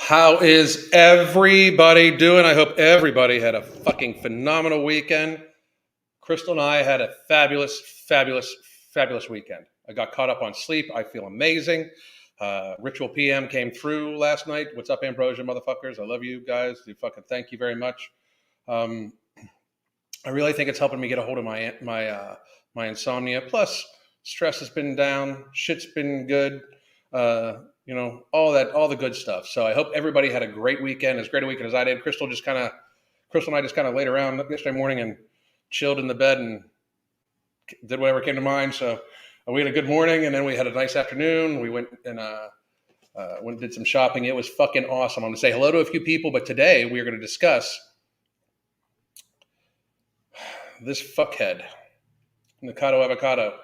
How is everybody doing? I hope everybody had a fucking phenomenal weekend. Crystal and I had a fabulous, fabulous, fabulous weekend. I got caught up on sleep. I feel amazing. Ritual PM came through last night. What's up, Ambrosia motherfuckers? I love you guys. Thank you very much. I really think it's helping me get a hold of my insomnia. Plus, stress has been down. Shit's been good. All the good stuff. So I hope everybody had a great weekend, as great a weekend as I did. Crystal and I just kind of laid around yesterday morning and chilled in the bed and did whatever came to mind. So we had a good morning, and then we had a nice afternoon. We went and did some shopping. It was fucking awesome. I'm going to say hello to a few people, but today we are going to discuss this fuckhead, Nikocado Avocado.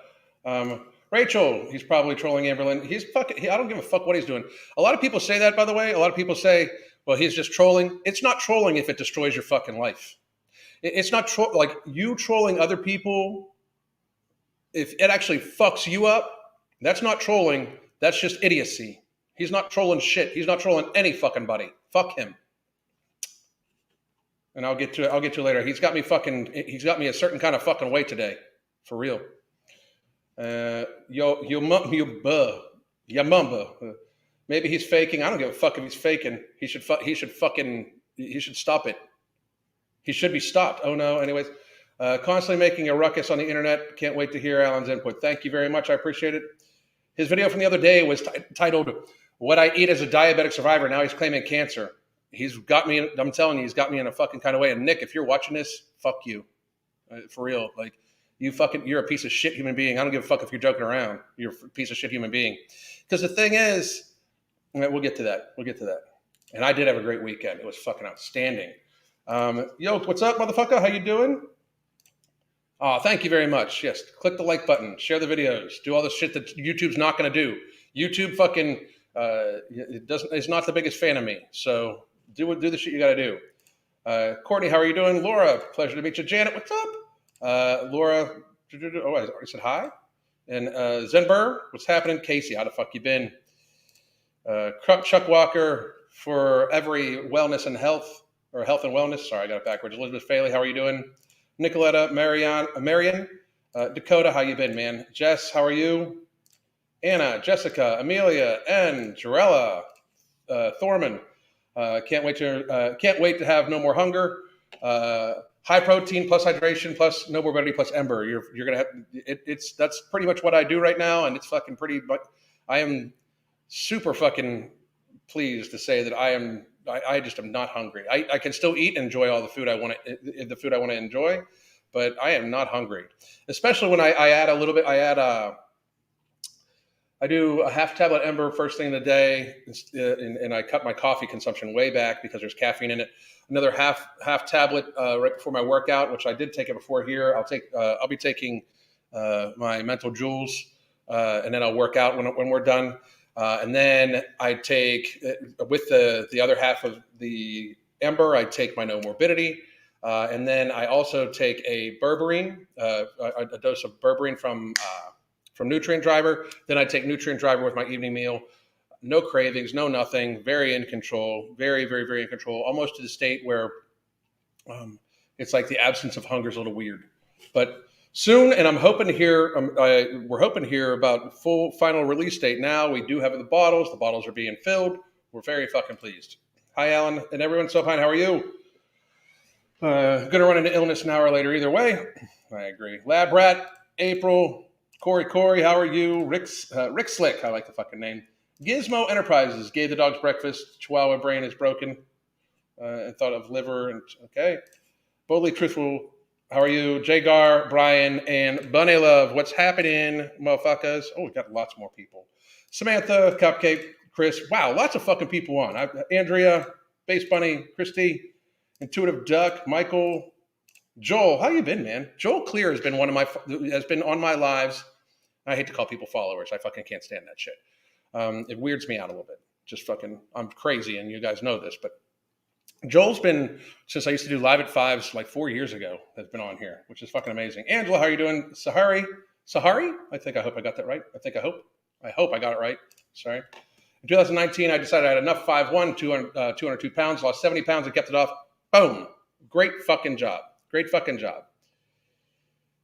Rachel, he's probably trolling Amberlyn. I don't give a fuck what he's doing. A lot of people say that, by the way. A lot of people say, well, he's just trolling. It's not trolling if it destroys your fucking life. It's not like you trolling other people. If it actually fucks you up, that's not trolling. That's just idiocy. He's not trolling shit. He's not trolling any fucking buddy. Fuck him. And I'll get to it later. He's got me a certain kind of fucking way today. For real. Yamumba. Maybe he's faking. I don't give a fuck if he's faking. He should stop it. He should be stopped. Oh no. Anyways, constantly making a ruckus on the internet. Can't wait to hear Alan's input. Thank you very much. I appreciate it. His video from the other day was titled "What I Eat as a Diabetic Survivor." Now he's claiming cancer. He's got me. I'm telling you, he's got me in a fucking kind of way. And Nick, if you're watching this, fuck you, for real. Like. You're a piece of shit human being. I don't give a fuck if you're joking around. You're a piece of shit human being. Because the thing is, we'll get to that. And I did have a great weekend. It was fucking outstanding. Yo, what's up, motherfucker? How you doing? Oh, thank you very much. Yes, click the like button, share the videos, do all the shit that YouTube's not going to do. YouTube fucking is not the biggest fan of me. So do the shit you got to do. Courtney, how are you doing? Laura, pleasure to meet you. Janet, what's up? Laura, I already said hi. And Zenber, what's happening? Casey, how the fuck you been? Chuck Walker, for every wellness and health, or health and wellness. Sorry, I got it backwards. Elizabeth Faley, how are you doing? Nicoletta, Marion, Dakota, how you been, man? Jess, how are you? Anna, Jessica, Amelia, and Jarella, Thorman. Can't wait to have no more hunger. High protein plus hydration plus no morbidity plus Ember. You're gonna have that's pretty much what I do right now, and it's fucking pretty. But I am super fucking pleased to say that I just am not hungry. I can still eat and enjoy all the food I want to enjoy, but I am not hungry. Especially when I add a little bit. I do a half tablet Ember first thing in the day, and I cut my coffee consumption way back because there's caffeine in it. Another half tablet right before my workout, which I did take it before here. I'll be taking my mental jewels, and then I'll work out when we're done. And then I take with the other half of the Ember, I take my no morbidity, and then I also take a berberine, a dose of berberine from Nutrient Driver. Then I take Nutrient Driver with my evening meal. No cravings, no nothing. Very in control. Very, very, very in control. Almost to the state where it's like the absence of hunger is a little weird. But soon, and I'm hoping to hear. We're hoping to hear about full final release date. Now we do have the bottles. The bottles are being filled. We're very fucking pleased. Hi, Alan, and everyone. So fine. How are you? Gonna run into illness an hour later. Either way, I agree. Lab Rat, April. Corey, how are you? Rick Slick, I like the fucking name. Gizmo Enterprises gave the dogs breakfast. Chihuahua brain is broken. And thought of liver. And okay. Boldly Truthful, how are you? Jagar, Brian, and Bunny Love. What's happening, motherfuckers? Oh, we got lots more people. Samantha, Cupcake, Chris. Wow, lots of fucking people on. Andrea, Base Bunny, Christy, Intuitive Duck, Michael, Joel, how you been, man? Joel Clear has been on my lives. I hate to call people followers. I fucking can't stand that shit. It weirds me out a little bit. Just fucking, I'm crazy, and you guys know this. But Joel's been, since I used to do Live at Fives like 4 years ago, has been on here, which is fucking amazing. Angela, how are you doing? Sahari? I hope I got that right. I hope I got it right. Sorry. In 2019, I decided I had enough 5'1", 202 pounds, lost 70 pounds and kept it off. Boom. Great fucking job. Great fucking job.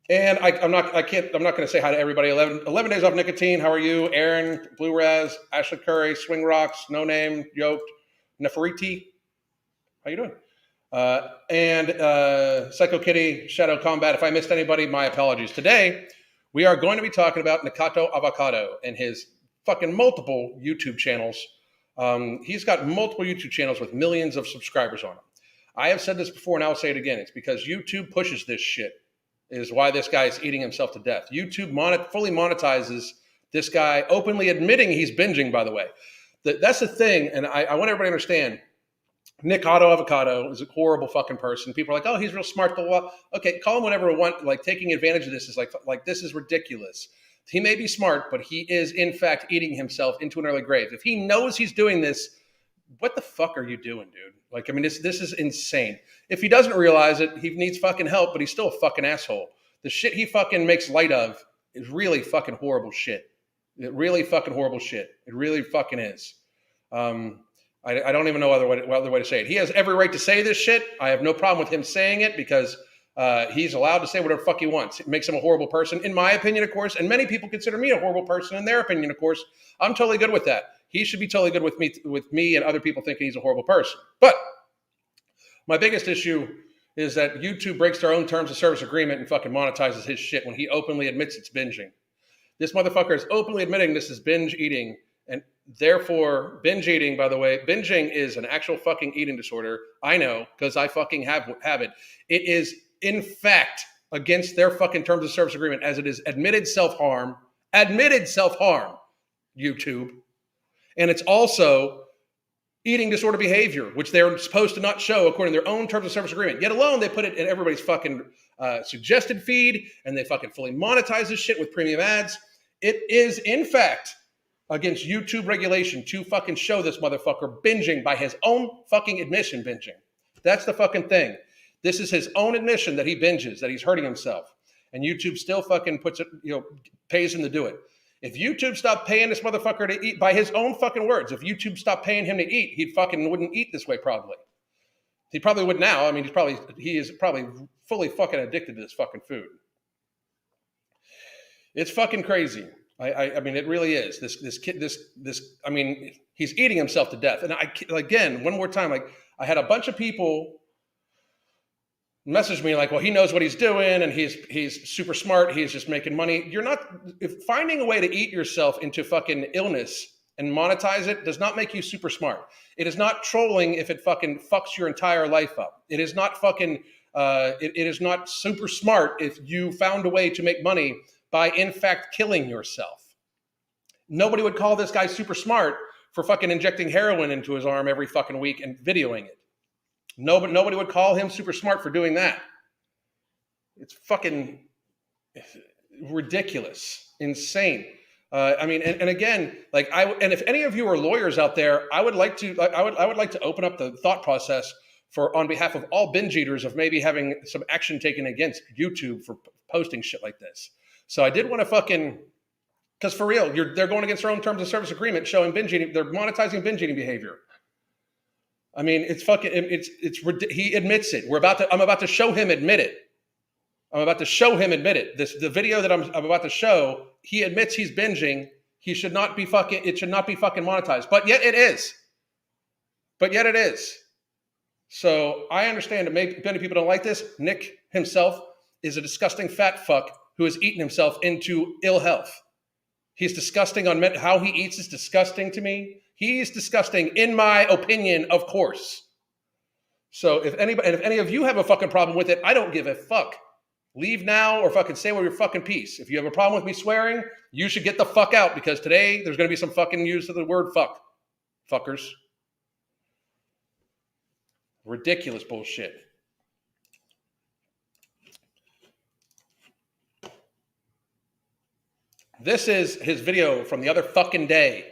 And I'm not going to say hi to everybody. 11 days off nicotine. How are you? Aaron, Blue Raz, Ashley Curry, Swing Rocks, No Name, Yoked, Neferiti. How you doing? And Psycho Kitty, Shadow Combat. If I missed anybody, my apologies. Today, we are going to be talking about Nikocado Avocado and his fucking multiple YouTube channels. He's got multiple YouTube channels with millions of subscribers on them. I have said this before and I'll say it again. It's because YouTube pushes this shit is why this guy is eating himself to death. YouTube fully monetizes this guy openly admitting he's binging, by the way. That's the thing, and I want everybody to understand. Nikocado Avocado is a horrible fucking person. People are like, oh, he's real smart. Blah, blah. Okay, call him whatever you want. Like, taking advantage of this is like this is ridiculous. He may be smart, but he is, in fact, eating himself into an early grave. If he knows he's doing this, what the fuck are you doing, dude? Like, I mean, this is insane. If he doesn't realize it, he needs fucking help, but he's still a fucking asshole. The shit he fucking makes light of is really fucking horrible shit. It really fucking horrible shit. It really fucking is. I don't even know other way to say it. He has every right to say this shit. I have no problem with him saying it because he's allowed to say whatever the fuck he wants. It makes him a horrible person, in my opinion, of course. And many people consider me a horrible person in their opinion, of course. I'm totally good with that. He should be totally good with me and other people thinking he's a horrible person. But my biggest issue is that YouTube breaks their own terms of service agreement and fucking monetizes his shit when he openly admits it's binging. This motherfucker is openly admitting this is binge eating. And therefore, binge eating, by the way, binging is an actual fucking eating disorder. I know, because I fucking have it. It is, in fact, against their fucking terms of service agreement, as it is admitted self-harm, YouTube. And it's also eating disorder behavior, which they're supposed to not show according to their own terms of service agreement. Yet alone, they put it in everybody's fucking suggested feed, and they fucking fully monetize this shit with premium ads. It is, in fact, against YouTube regulation to fucking show this motherfucker binging by his own fucking admission binging. That's the fucking thing. This is his own admission that he binges, that he's hurting himself. And YouTube still fucking puts it, pays him to do it. If YouTube stopped paying this motherfucker to eat, by his own fucking words, if YouTube stopped paying him to eat, he fucking wouldn't eat this way probably. He probably would now. I mean, he is probably fully fucking addicted to this fucking food. It's fucking crazy. I mean, it really is. This kid, I mean, he's eating himself to death. And again, one more time, like, I had a bunch of people message me like, well, he knows what he's doing and he's super smart. He's just making money. You're not, if finding a way to eat yourself into fucking illness and monetize it does not make you super smart. It is not trolling if it fucking fucks your entire life up. It is not fucking, it is not super smart if you found a way to make money by, in fact, killing yourself. Nobody would call this guy super smart for fucking injecting heroin into his arm every fucking week and videoing it. Nobody would call him super smart for doing that. It's fucking ridiculous, insane. I mean, and again, like and if any of you are lawyers out there, I would like to open up the thought process on behalf of all binge eaters of maybe having some action taken against YouTube for posting shit like this. So I did want to fucking, because for real, they're going against their own terms of service agreement, showing binge eating. They're monetizing binge eating behavior. I mean, it's fucking, he admits it. I'm about to show him admit it. The video that I'm about to show, he admits he's binging. It should not be fucking monetized. But yet it is. So I understand that many people don't like this. Nick himself is a disgusting fat fuck who has eaten himself into ill health. He's disgusting on how he eats is disgusting to me. He's disgusting, in my opinion, of course. So if any of you have a fucking problem with it, I don't give a fuck. Leave now or fucking say your fucking piece. If you have a problem with me swearing, you should get the fuck out, because today there's going to be some fucking use of the word fuck. Fuckers. Ridiculous bullshit. This is his video from the other fucking day.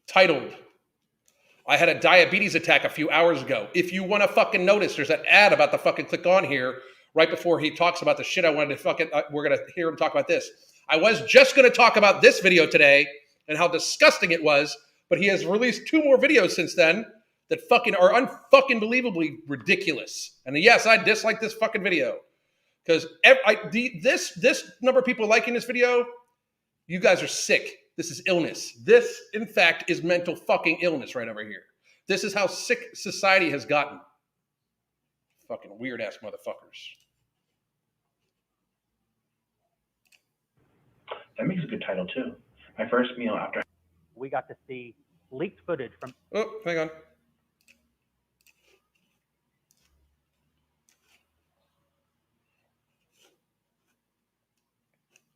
Titled, I had a diabetes attack a few hours ago. If you want to fucking notice, there's an ad about to fucking click on here right before he talks about the shit I wanted to fucking, we're going to hear him talk about this. I was just going to talk about this video today and how disgusting it was, but he has released 2 more videos since then that fucking are unfucking believably ridiculous. And yes, I dislike this fucking video because this number of people liking this video, you guys are sick. This is illness. This, in fact, is mental fucking illness right over here. This is how sick society has gotten. Fucking weird ass motherfuckers. That makes a good title too. My first meal after. We got to see leaked footage from. Oh, hang on.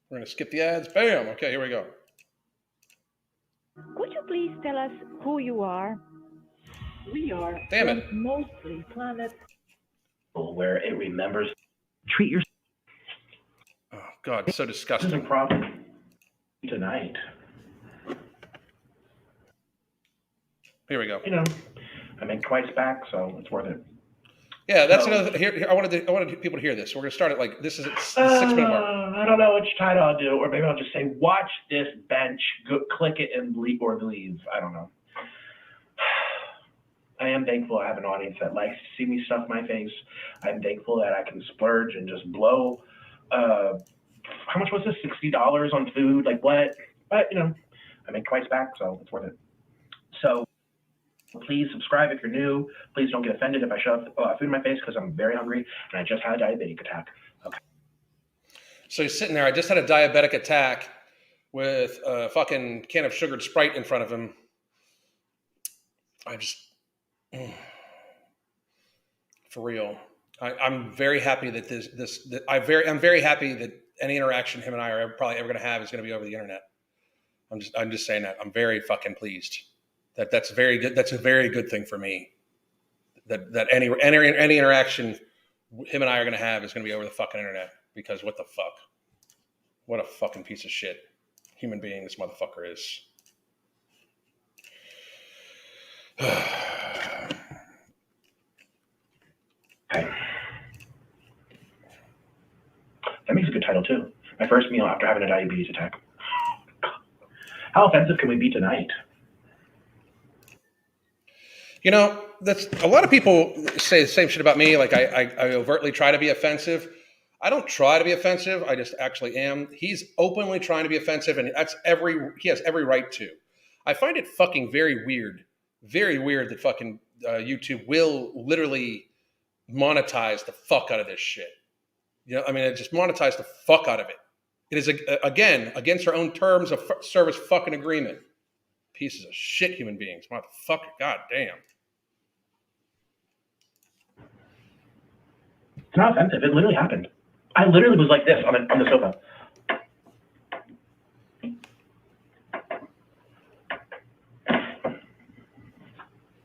We're going to skip the ads. Bam. Okay, here we go. Could you please tell us who you are? We are Damn it. mostly planet Where it remembers. Treat yourself. Oh, God, so This is a disgusting. problem tonight. Here we go. You know, I make twice back, so it's worth it. Yeah, that's So- another. Here, I wanted people to hear this. We're going to start it like this is at the 6-minute mark. I don't know which title I'll do, or maybe I'll just say, watch this bench, go, click it, and leave, or leave. I don't know. I am thankful I have an audience that likes to see me stuff my face. I'm thankful that I can splurge and just blow. How much was this? $60 on food? Like what? But, you know, I make twice back, so it's worth it. So please subscribe if you're new. Please don't get offended if I shove food in my face because I'm very hungry and I just had a diabetic attack. Okay. So he's sitting there. I just had a diabetic attack with a fucking can of sugared Sprite in front of him. I just, for real. I'm very happy that I'm very happy that any interaction him and I are probably ever going to have is going to be over the internet. I'm just saying that. I'm very fucking pleased. That's very good. That's a very good thing for me. That any interaction him and I are going to have is going to be over the fucking internet, because what the fuck? What a fucking piece of shit human being this motherfucker is. Okay. That makes a good title too. My first meal after having a diabetes attack. How offensive can we be tonight? You know, that's a lot of people say the same shit about me. Like I overtly try to be offensive. I don't try to be offensive. I just actually am. He's openly trying to be offensive, and he has every right to. I find it fucking very weird that fucking YouTube will literally monetize the fuck out of this shit. You know, I mean, it just monetize the fuck out of it. It is again against our own terms of service fucking agreement. Pieces of shit, human beings, motherfucker. God damn. It's not offensive. It literally happened. I literally was like this on the sofa.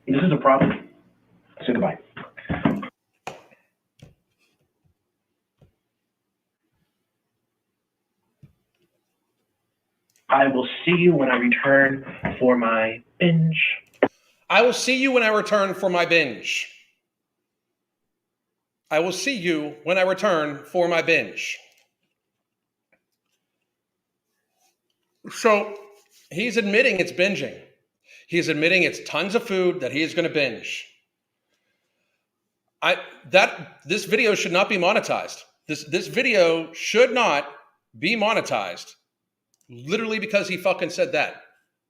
This is a problem. Say goodbye. I will see you when I return for my binge. I will see you when I return for my binge. I will see you when I return for my binge. So he's admitting it's binging. He's admitting it's tons of food that he is going to binge. This video should not be monetized. This video should not be monetized. Literally because he fucking said that.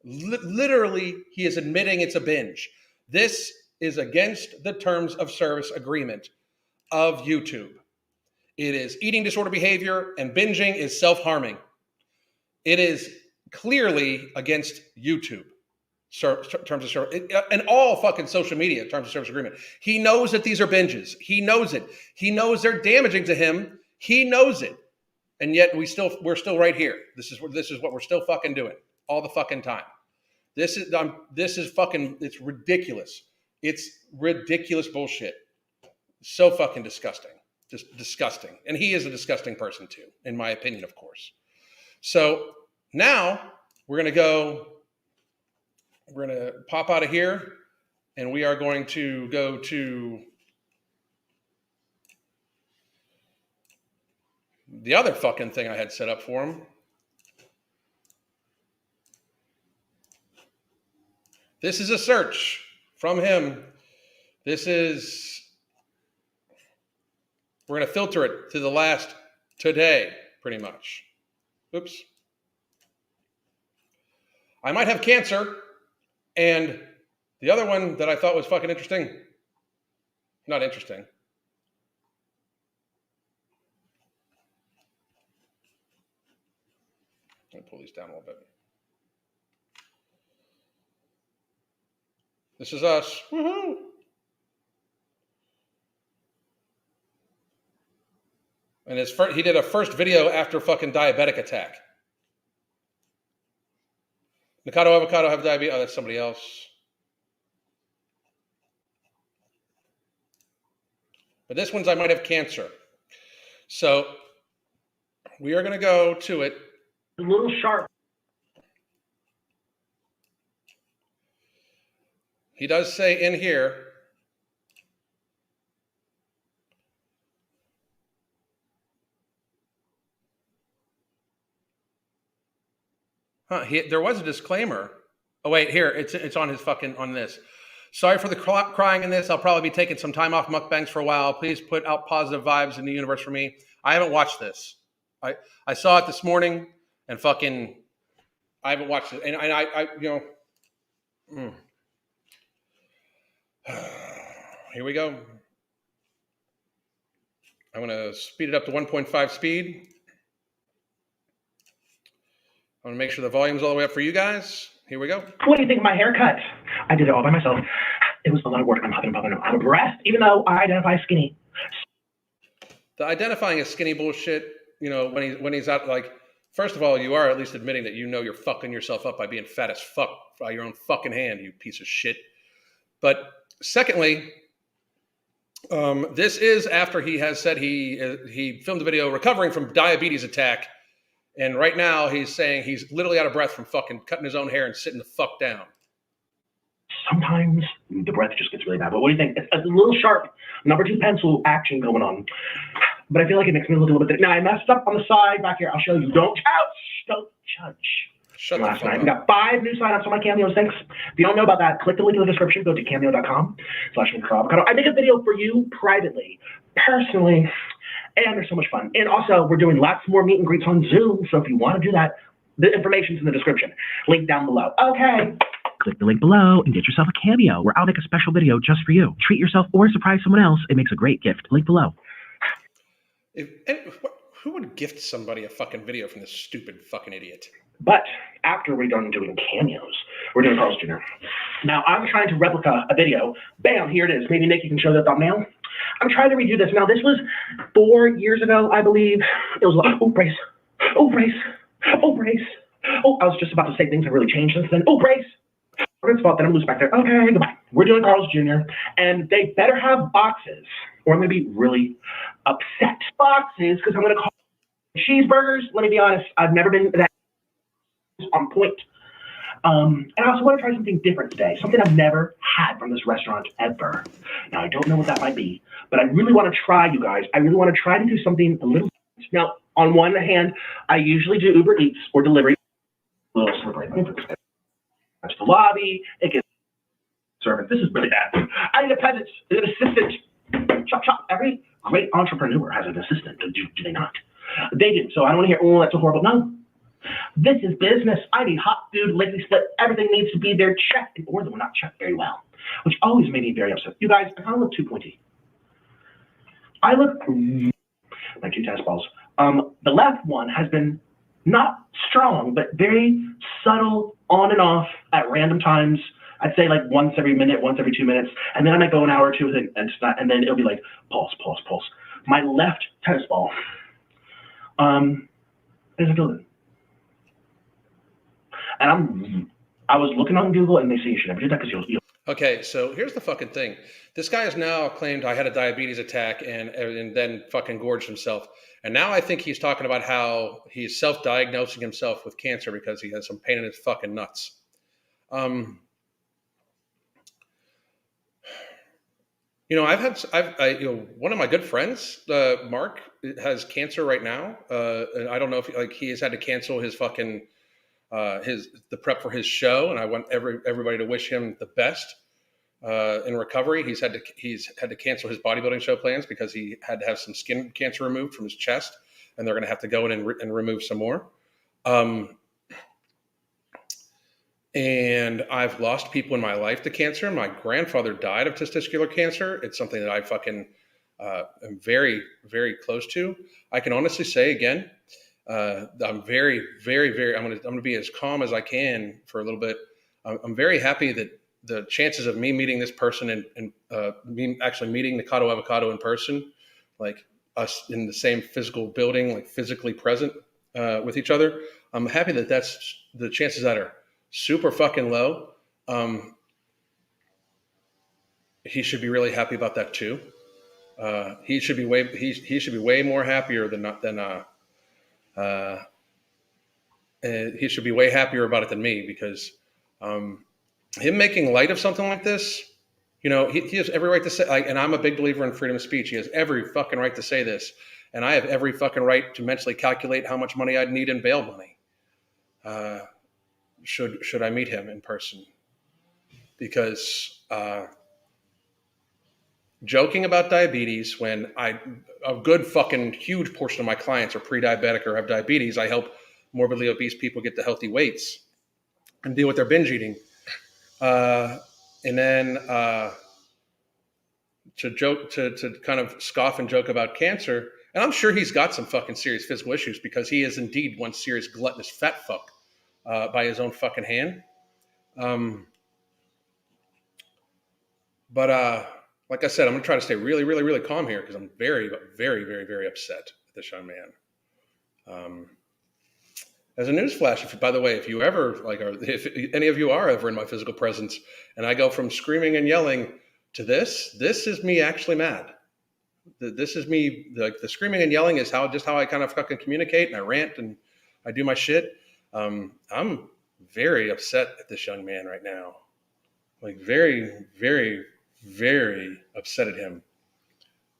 Literally, he is admitting it's a binge. This is against the terms of service agreement of YouTube. It is eating disorder behavior, and binging is self-harming. It is clearly against YouTube terms of service, and all fucking social media terms of service agreement. He knows that these are binges. He knows it. He knows they're damaging to him. He knows it. And yet we're still right here. This is what we're still fucking doing all the fucking time. This is fucking, it's ridiculous. It's ridiculous bullshit. So fucking disgusting. Just disgusting. And he is a disgusting person too, in my opinion, of course. So now we're going to pop out of here, and we are going to go to the other fucking thing I had set up for him. This is a search from him. This is, we're going to filter it to the last today, pretty much. Oops. I might have cancer. And the other one that I thought was fucking interesting, not interesting. Let me pull these down a little bit. This is us. Woohoo! And he did a first video after fucking diabetic attack. Nikocado Avocado have diabetes. Oh, that's somebody else. But this one's I might have cancer. So we are going to go to it. A little sharp. He does say in here, there was a disclaimer. Oh wait, here it's on his fucking on this. Sorry for the crying in this. I'll probably be taking some time off mukbangs for a while. Please put out positive vibes in the universe for me. I haven't watched this. I saw it this morning and fucking I haven't watched it. And I you know. Here we go. I'm going to speed it up to 1.5 speed. I want to make sure the volume's all the way up for you guys. Here we go. What do you think of my haircut? I did it all by myself. It was a lot of work. I'm huffing and puffing. I'm abreast, even though I identify skinny. The identifying as skinny bullshit, you know, when he's out, like, first of all, you are at least admitting that you know you're fucking yourself up by being fat as fuck by your own fucking hand, you piece of shit. But secondly, this is after he has said he filmed a video recovering from diabetes attack. And right now he's saying he's literally out of breath from fucking cutting his own hair and sitting the fuck down. Sometimes the breath just gets really bad. But what do you think? It's a little sharp. Number 2 pencil action going on. But I feel like it makes me look a little bit. Now I messed up on the side back here. I'll show you. Don't judge. Shut Last the fuck night. up. We got 5 new signups on my Cameo. Thanks. If you don't know about that, click the link in the description. Go to cameo.com/Nikocado Avocado. I make a video for you privately, personally, and they're so much fun. And also, we're doing lots more meet and greets on Zoom. So if you want to do that, the information's in the description. Link down below. Okay. Click the link below and get yourself a Cameo, where I'll make a special video just for you. Treat yourself or surprise someone else. It makes a great gift. Link below. Who would gift somebody a fucking video from this stupid fucking idiot? But after we're done doing Cameos, we're doing Carl's Jr. Now, I'm trying to replica a video. Bam, here it is. Maybe Nick, you can show the thumbnail. I'm trying to redo this. Now, this was 4 years ago, I believe. It was like, oh, brace. Oh, brace. Oh, brace. Oh, I was just about to say things have really changed since then. Oh, brace. We're going to spot that. I'm loose back there. Okay, goodbye. We're doing Carl's Jr. And they better have boxes, or I'm going to be really upset. Boxes, because I'm going to call cheeseburgers. Let me be honest. I've never been that on point. And I also want to try something different today, something I've never had from this restaurant ever. Now, I don't know what that might be, but I really want to try, you guys. I really want to try to do something a little. Now, on one hand, I usually do Uber Eats or delivery. A little slippery. That's the lobby. It gets service. This is really bad. I need a peasant, an assistant. Chop, chop. Every great entrepreneur has an assistant. Do they not? They do. So I don't want to hear, oh, that's so horrible. No. This is business. I need hot food, lickety split. Everything needs to be there checked, or they were not checked very well, which always made me very upset. You guys, I kind of look too pointy. I look like 2 tennis balls. The left one has been not strong, but very subtle on and off at random times. I'd say like once every minute, once every 2 minutes, and then I might go an hour or two with it, and it's not, and then it'll be like pulse, pulse, pulse. My left tennis ball is a villain. And I was looking on Google, and they say you should never do that because you'll. Okay, so here's the fucking thing. This guy has now claimed I had a diabetes attack and then fucking gorged himself. And now I think he's talking about how he's self-diagnosing himself with cancer because he has some pain in his fucking nuts. You know, one of my good friends, Mark, has cancer right now. And I don't know if he has had to cancel his fucking the prep for his show, and I want everybody to wish him the best in recovery. He's had to cancel his bodybuilding show plans because he had to have some skin cancer removed from his chest, and they're going to have to go in and remove some more. And I've lost people in my life to cancer. My grandfather died of testicular cancer. It's something that I fucking am very, very close to. I can honestly say again, I'm very, very, very. I'm gonna be as calm as I can for a little bit. I'm very happy that the chances of me meeting this person and me actually meeting Nikocado Avocado in person, like us in the same physical building, like physically present with each other. I'm happy that that's the chances that are super fucking low. He should be really happy about that too. He should be way more happier he should be way happier about it than me, because him making light of something like this, he has every right to say, and I'm a big believer in freedom of speech. He has every fucking right to say this, and I have every fucking right to mentally calculate how much money I'd need in bail money. Should I meet him in person? Because joking about diabetes, when a good fucking huge portion of my clients are pre-diabetic or have diabetes, I help morbidly obese people get to healthy weights and deal with their binge eating. And then to kind of scoff and joke about cancer, and I'm sure he's got some fucking serious physical issues, because he is indeed one serious gluttonous fat fuck by his own fucking hand. But like I said, I'm gonna try to stay really, really, really calm here, because I'm very, very, very, very upset at this young man. As a newsflash, if you ever if any of you are ever in my physical presence, and I go from screaming and yelling to this is me actually mad. This is me. The screaming and yelling is how I kind of fucking communicate, and I rant and I do my shit. I'm very upset at this young man right now. Like very, very, very upset at him.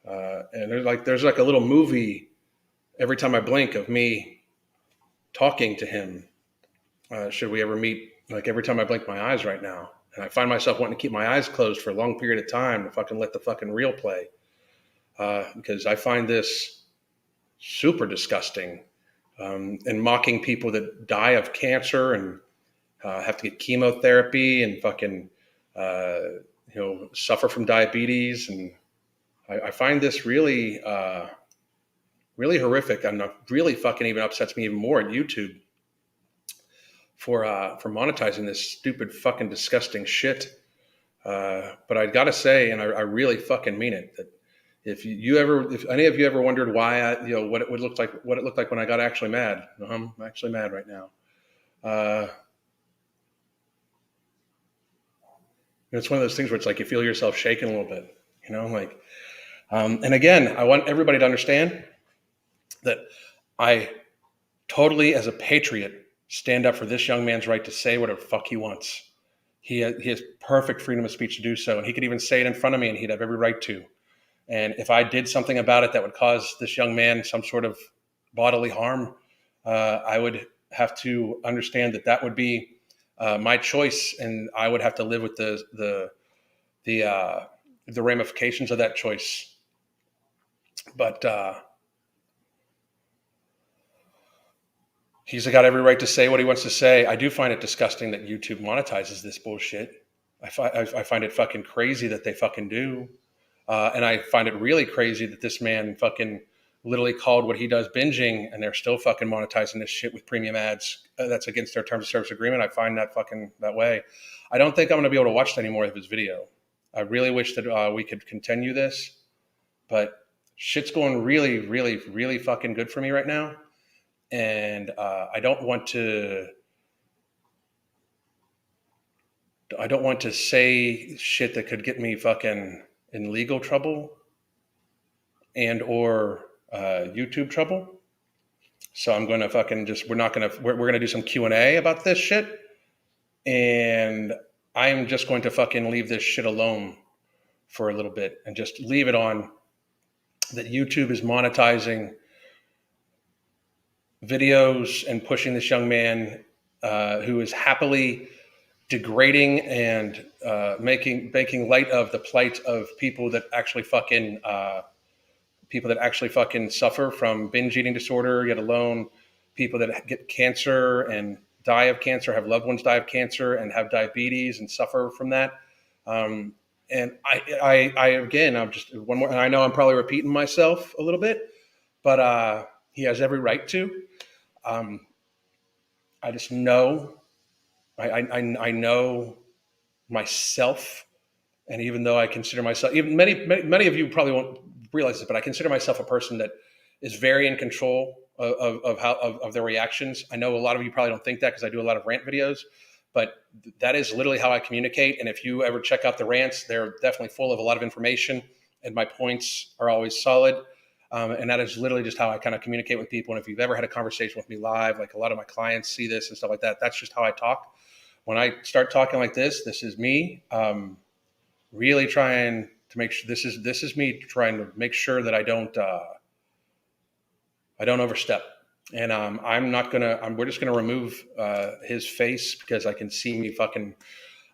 And there's like a little movie every time I blink of me talking to him. Should we ever meet? Like every time I blink my eyes right now, and I find myself wanting to keep my eyes closed for a long period of time to fucking let the fucking reel play. Because I find this super disgusting, and mocking people that die of cancer and have to get chemotherapy and fucking suffer from diabetes, and I find this really really horrific, and really fucking even upsets me even more at YouTube for monetizing this stupid fucking disgusting shit. But I gotta say, and I really fucking mean it, that if any of you ever wondered why what it looked like when I got actually mad, I'm actually mad right now. It's one of those things where it's like you feel yourself shaking a little bit, and again, I want everybody to understand that I totally, as a patriot, stand up for this young man's right to say whatever the fuck he wants. He has perfect freedom of speech to do so, and he could even say it in front of me, and he'd have every right to. And if I did something about it that would cause this young man some sort of bodily harm, I would have to understand that would be my choice, and I would have to live with the ramifications of that choice. But he's got every right to say what he wants to say. I do find it disgusting that YouTube monetizes this bullshit. I find it fucking crazy that they fucking do. And I find it really crazy that this man fucking literally called what he does binging, and they're still fucking monetizing this shit with premium ads. That's against their terms of service agreement. I find that fucking that way. I don't think I'm going to be able to watch any more of his video. I really wish that we could continue this, but shit's going really, really, really fucking good for me right now. And I don't want to say shit that could get me fucking in legal trouble and or YouTube trouble. So I'm going to fucking we're going to do some Q&A about this shit. And I'm just going to fucking leave this shit alone for a little bit and just leave it on that YouTube is monetizing videos and pushing this young man who is happily degrading and making light of the plight of people that actually fucking suffer from binge eating disorder, yet alone people that get cancer and die of cancer, have loved ones die of cancer, and have diabetes and suffer from that. And I again, I'm just one more, and I know I'm probably repeating myself a little bit, but he has every right to. I just know, I know myself, and even though I consider myself, even many of you probably won't realize this, but I consider myself a person that is very in control of their reactions. I know a lot of you probably don't think that because I do a lot of rant videos, but that is literally how I communicate. And if you ever check out the rants, they're definitely full of a lot of information, and my points are always solid. And that is literally just how I kind of communicate with people. And if you've ever had a conversation with me live, like a lot of my clients see this and stuff like that, that's just how I talk. When I start talking like this is me really trying to make sure this is me trying to make sure that I don't overstep. And we're just gonna remove his face because I can see me fucking.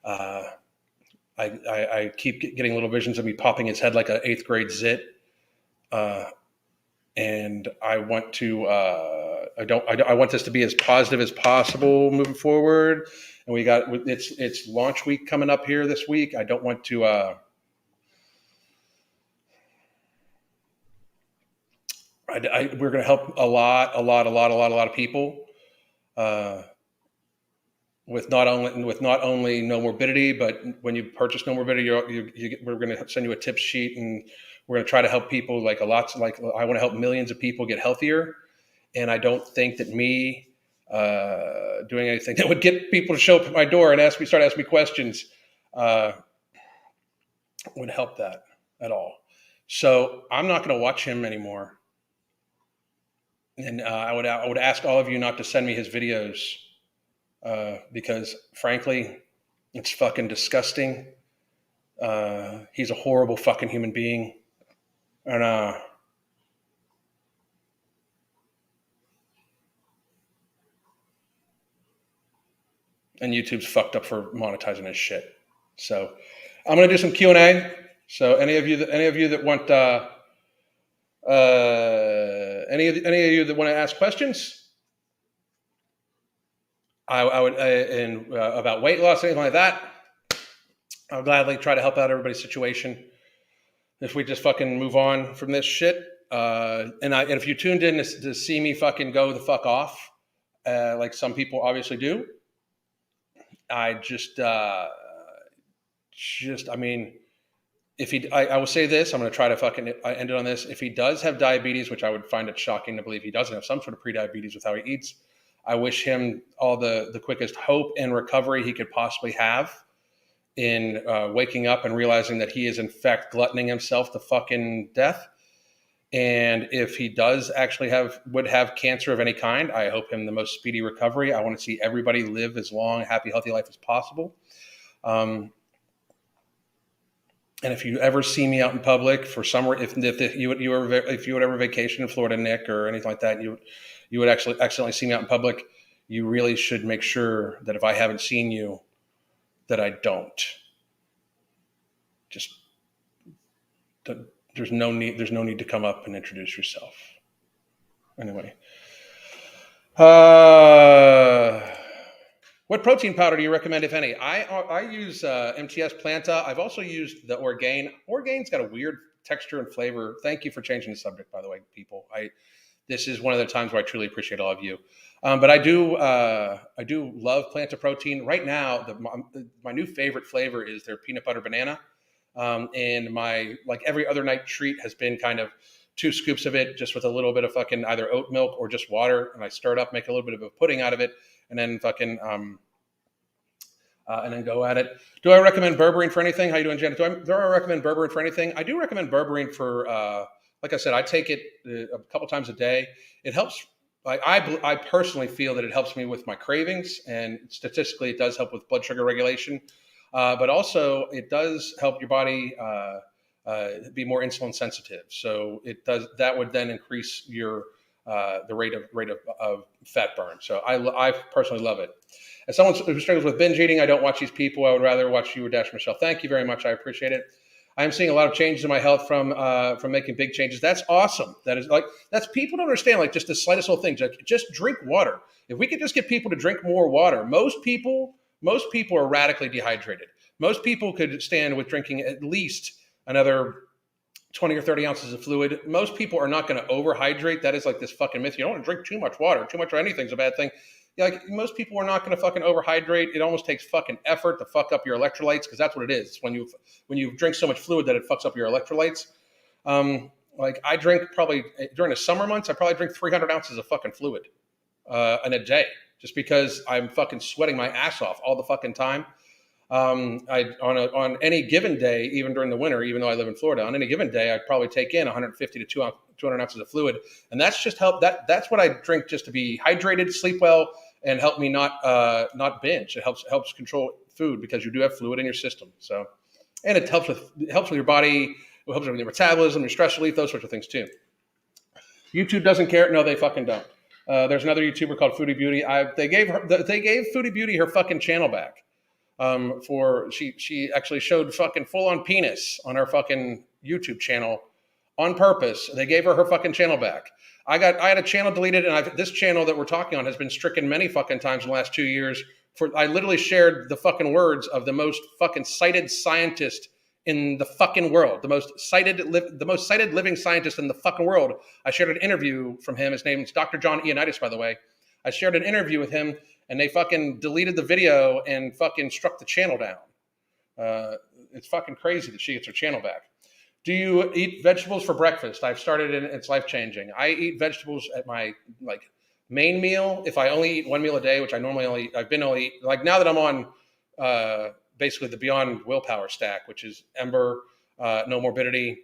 I keep getting little visions of me popping his head like an 8th grade zit. And I want to. I want this to be as positive as possible moving forward. And we got it's launch week coming up here this week. I don't want to. We're going to help a lot of people with not only no morbidity, but when you purchase no morbidity, we're going to send you a tip sheet, and we're going to try to help people I want to help millions of people get healthier. And I don't think that me doing anything that would get people to show up at my door and start asking me questions would help that at all. So I'm not going to watch him anymore. And I would ask all of you not to send me his videos because, frankly, it's fucking disgusting. He's a horrible fucking human being, and YouTube's fucked up for monetizing his shit. So I'm gonna do some Q&A. So any of you that want any of you that want to ask questions, I would about weight loss, anything like that, I'll gladly try to help out everybody's situation. If we just fucking move on from this shit, and if you tuned in to see me fucking go the fuck off, like some people obviously do, I I will say this, I'm going to try to fucking end it on this. If he does have diabetes, which I would find it shocking to believe he doesn't have some sort of pre-diabetes with how he eats, I wish him all the quickest hope and recovery he could possibly have in waking up and realizing that he is in fact gluttoning himself to fucking death. And if he does actually would have cancer of any kind, I hope him the most speedy recovery. I want to see everybody live as long, happy, healthy life as possible. And if you ever see me out in public for somewhere, if you would ever vacation in Florida, Nick, or anything like that, you would actually accidentally see me out in public, you really should make sure that if I haven't seen you, that I don't. Just there's no need to come up and introduce yourself. Anyway, what protein powder do you recommend, if any? I use MTS Planta. I've also used the Orgain. Orgain's got a weird texture and flavor. Thank you for changing the subject, by the way, people. This is one of the times where I truly appreciate all of you. But I do love Planta protein. Right now, my new favorite flavor is their peanut butter banana. And my every other night treat has been kind of 2 scoops of it, just with a little bit of fucking either oat milk or just water, and I stir it up, make a little bit of a pudding out of it, and then fucking and then go at it. Do I recommend berberine for anything? How you doing, Janet? Do I recommend berberine for anything? I do recommend berberine for, like I said, I take it a couple times a day. It helps. I personally feel that it helps me with my cravings, and statistically, it does help with blood sugar regulation. But also, it does help your body be more insulin sensitive. So it does. That would then increase your the rate of fat burn. So I personally love it. As someone who struggles with binge eating, I don't watch these people. I would rather watch you or Dash Michelle. Thank you very much. I appreciate it. I am seeing a lot of changes in my health from making big changes. That's awesome. That's people don't understand, like just the slightest little things. Like just drink water. If we could just get people to drink more water, most people are radically dehydrated. Most people could stand with drinking at least another 20 or 30 ounces of fluid. Most people are not going to overhydrate. That is like this fucking myth. You don't want to drink too much water. Too much of anything is a bad thing. Yeah, like most people are not going to fucking overhydrate. It almost takes fucking effort to fuck up your electrolytes, because that's what it is. When you drink so much fluid that it fucks up your electrolytes. Like I drink probably during the summer months, I probably drink 300 ounces of fucking fluid in a day, just because I'm fucking sweating my ass off all the fucking time. On any given day, even during the winter, even though I live in Florida, on any given day, I'd probably take in 150 to 200 ounces of fluid, and that's just help. That's what I drink just to be hydrated, sleep well, and help me not binge. It helps control food, because you do have fluid in your system. So, and it helps with your body. It helps with your metabolism, your stress relief, those sorts of things too. YouTube doesn't care. No, they fucking don't. There's another YouTuber called Foodie Beauty. They gave Foodie Beauty her fucking channel back. She actually showed fucking full on penis on her fucking YouTube channel on purpose. They gave her fucking channel back. I had a channel deleted, and this channel that we're talking on has been stricken many fucking times in the last 2 years. I literally shared the fucking words of the most fucking cited scientist in the fucking world, the most cited living scientist in the fucking world. I shared an interview from him. His name is Dr. John Ioannidis, by the way. I shared an interview with him, and they fucking deleted the video and fucking struck the channel down. It's fucking crazy that she gets her channel back. Do you eat vegetables for breakfast? I've started, and it's life-changing. I eat vegetables at my main meal. If I only eat one meal a day, which I normally I've been only now that I'm on basically the Beyond Willpower stack, which is Ember, No Morbidity,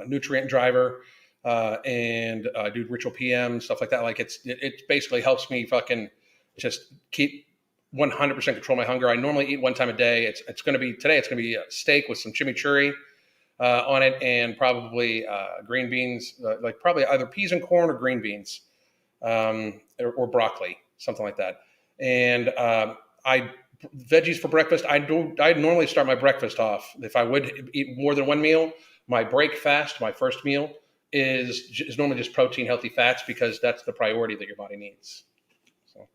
Nutrient Driver, and do Ritual PM, stuff like that. Like it basically helps me fucking just keep 100% control my hunger. I normally eat one time a day. It's going to be today. It's going to be a steak with some chimichurri on it, and probably green beans, like probably either peas and corn or green beans, or broccoli, something like that. And veggies for breakfast. I normally start my breakfast off. If I would eat more than one meal, my break fast, my first meal is normally just protein, healthy fats, because that's the priority that your body needs. So,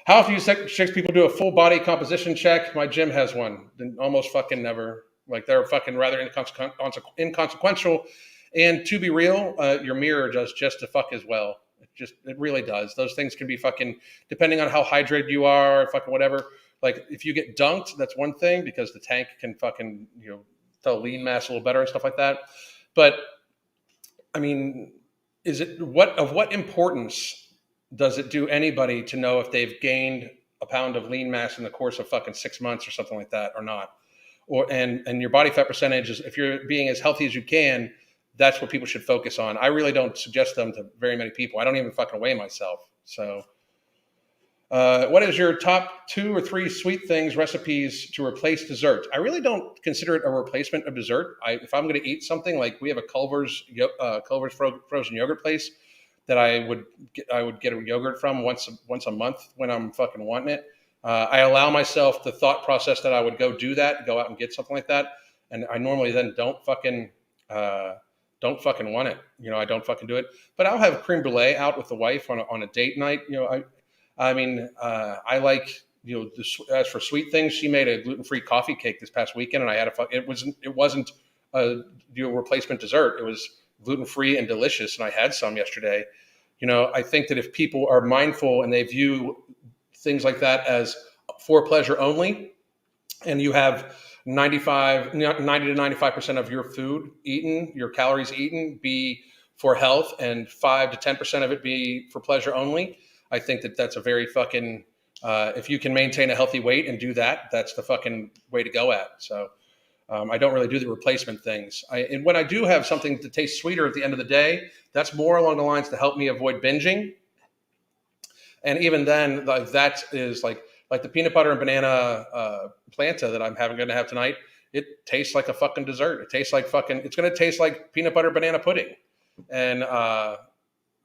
how often do you chicks people do a full body composition check? My gym has one. Almost fucking never. Like they're fucking rather inconsequential. And to be real, your mirror does just as fuck as well. It really does. Those things can be fucking, depending on how hydrated you are, fucking whatever. Like if you get dunked, that's one thing, because the tank can fucking, tell lean mass a little better and stuff like that. But I mean, of what importance does it do anybody to know if they've gained a pound of lean mass in the course of fucking 6 months or something like that or not? And your body fat percentage is, if you're being as healthy as you can, that's what people should focus on. I really don't suggest them to very many people. I don't even fucking weigh myself. So, what is your top 2 or 3 sweet things, recipes to replace dessert? I really don't consider it a replacement of dessert. If I'm going to eat something, like we have a Culver's frozen yogurt place that I would get a yogurt from once a month when I'm fucking wanting it. I allow myself the thought process that I would go out and get something like that, and I normally then don't fucking want it. I don't fucking do it. But I'll have creme brulee out with the wife on a date night. I like, as for sweet things, she made a gluten-free coffee cake this past weekend, and I had it wasn't a replacement dessert. It was gluten-free and delicious, and I had some yesterday. I think that if people are mindful and they view things like that as for pleasure only, and you have 90 to 95% of your food eaten, your calories eaten, be for health, and 5 to 10% of it be for pleasure only, I think that that's a very fucking, if you can maintain a healthy weight and do that, that's the fucking way to go at. So I don't really do the replacement things. And when I do have something that tastes sweeter at the end of the day, that's more along the lines to help me avoid binging. And even then, that is like the peanut butter and banana planta that I'm going to have tonight. It tastes like a fucking dessert. It tastes like it's going to taste like peanut butter banana pudding. And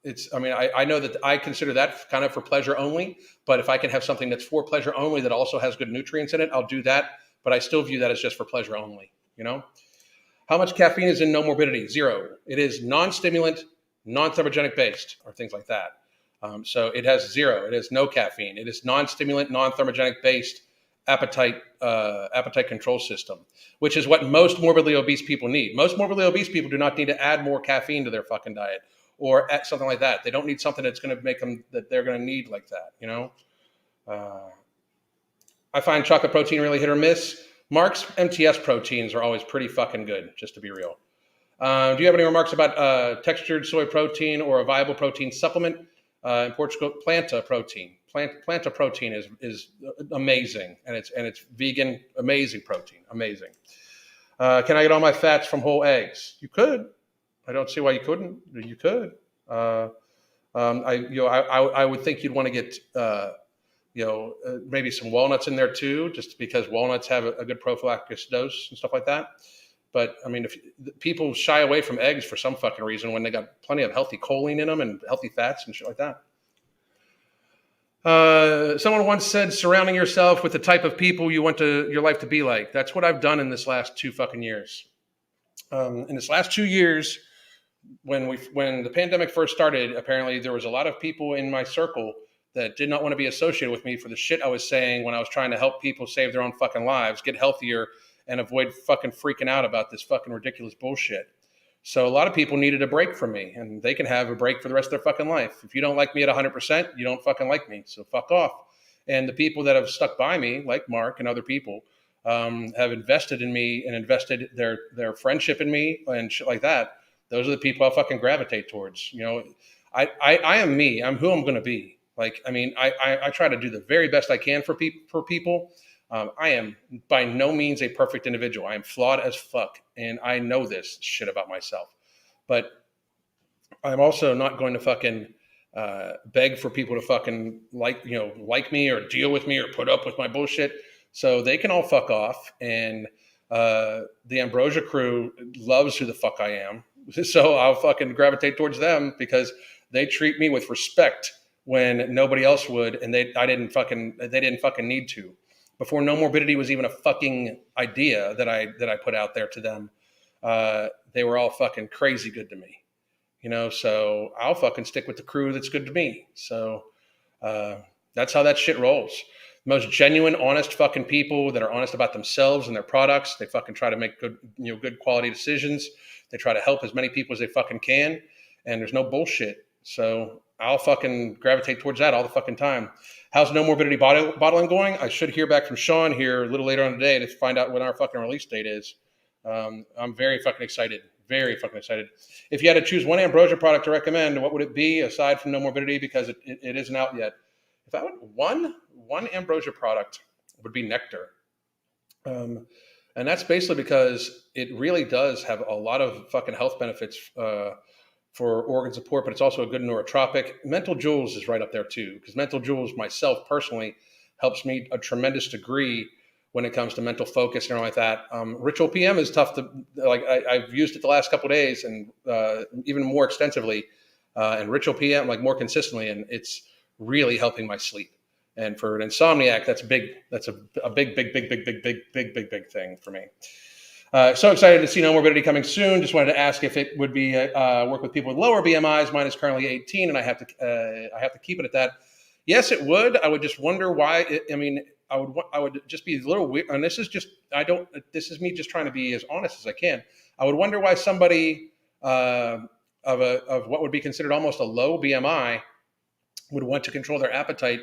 I know that I consider that kind of for pleasure only, but if I can have something that's for pleasure only that also has good nutrients in it, I'll do that. But I still view that as just for pleasure only, you know? How much caffeine is in No Morbidity? 0. It is non-stimulant, non-thermogenic based, or things like that. So it has 0. It has no caffeine. It is non-stimulant, non-thermogenic based appetite control system, which is what most morbidly obese people need. Most morbidly obese people do not need to add more caffeine to their fucking diet or something like that. They don't need something that's going to make them that they're going to need like that. You know, I find chocolate protein really hit or miss. Mark's MTS proteins are always pretty fucking good, just to be real. Do you have any remarks about textured soy protein or a viable protein supplement? In Portugal, Planta protein. Planta protein is amazing, and it's vegan, amazing protein, amazing. Can I get all my fats from whole eggs? You could. I don't see why you couldn't. You could. I would think you'd want to get maybe some walnuts in there too, just because walnuts have a good prophylactic dose and stuff like that. But I mean, if people shy away from eggs for some fucking reason when they got plenty of healthy choline in them and healthy fats and shit like that. Someone once said, surrounding yourself with the type of people you want your life to be like. That's what I've done in this last 2 fucking years. In this last 2 years, when the pandemic first started, apparently there was a lot of people in my circle that did not want to be associated with me for the shit I was saying when I was trying to help people save their own fucking lives, get healthier, and avoid fucking freaking out about this fucking ridiculous bullshit. So a lot of people needed a break from me, and they can have a break for the rest of their fucking life. If you don't like me at 100%, you don't fucking like me. So fuck off. And the people that have stuck by me, like Mark and other people, have invested in me and invested their friendship in me and shit like that. Those are the people I'll fucking gravitate towards. You know, I am me. I'm who I'm going to be. Like, I mean, I try to do the very best I can for people. I am by no means a perfect individual. I am flawed as fuck, and I know this shit about myself. But I'm also not going to fucking beg for people to fucking like me or deal with me or put up with my bullshit. So they can all fuck off. And the Ambrosia crew loves who the fuck I am. So I'll fucking gravitate towards them because they treat me with respect when nobody else would, and they didn't fucking need to. Before No Morbidity was even a fucking idea that I put out there to them, they were all fucking crazy good to me, you know. So I'll fucking stick with the crew that's good to me. So that's how that shit rolls. The most genuine, honest fucking people that are honest about themselves and their products. They fucking try to make good quality decisions. They try to help as many people as they fucking can, and there's no bullshit. So I'll fucking gravitate towards that all the fucking time. How's No Morbidity bottling going? I should hear back from Sean here a little later on today to find out when our fucking release date is. I'm very fucking excited. Very fucking excited. If you had to choose one Ambrosia product to recommend, what would it be aside from No Morbidity? Because it isn't out yet. If I would one Ambrosia product would be Nectar. And that's basically because it really does have a lot of fucking health benefits for organ support, but it's also a good neurotropic. Mental Jewels is right up there too, because Mental Jewels myself personally helps me a tremendous degree when it comes to mental focus and all like that. Ritual PM is tough to like. I've used it the last couple of days and even more extensively, and Ritual PM like more consistently, and it's really helping my sleep. And for an insomniac, that's big. That's a big thing for me. So excited to see No Morbidity coming soon. Just wanted to ask if it would be work with people with lower BMIs. Mine is currently 18, and I have to keep it at that. Yes, it would. I would just wonder why. I would just be a little weird. And this is just This is me just trying to be as honest as I can. I would wonder why somebody of what would be considered almost a low BMI would want to control their appetite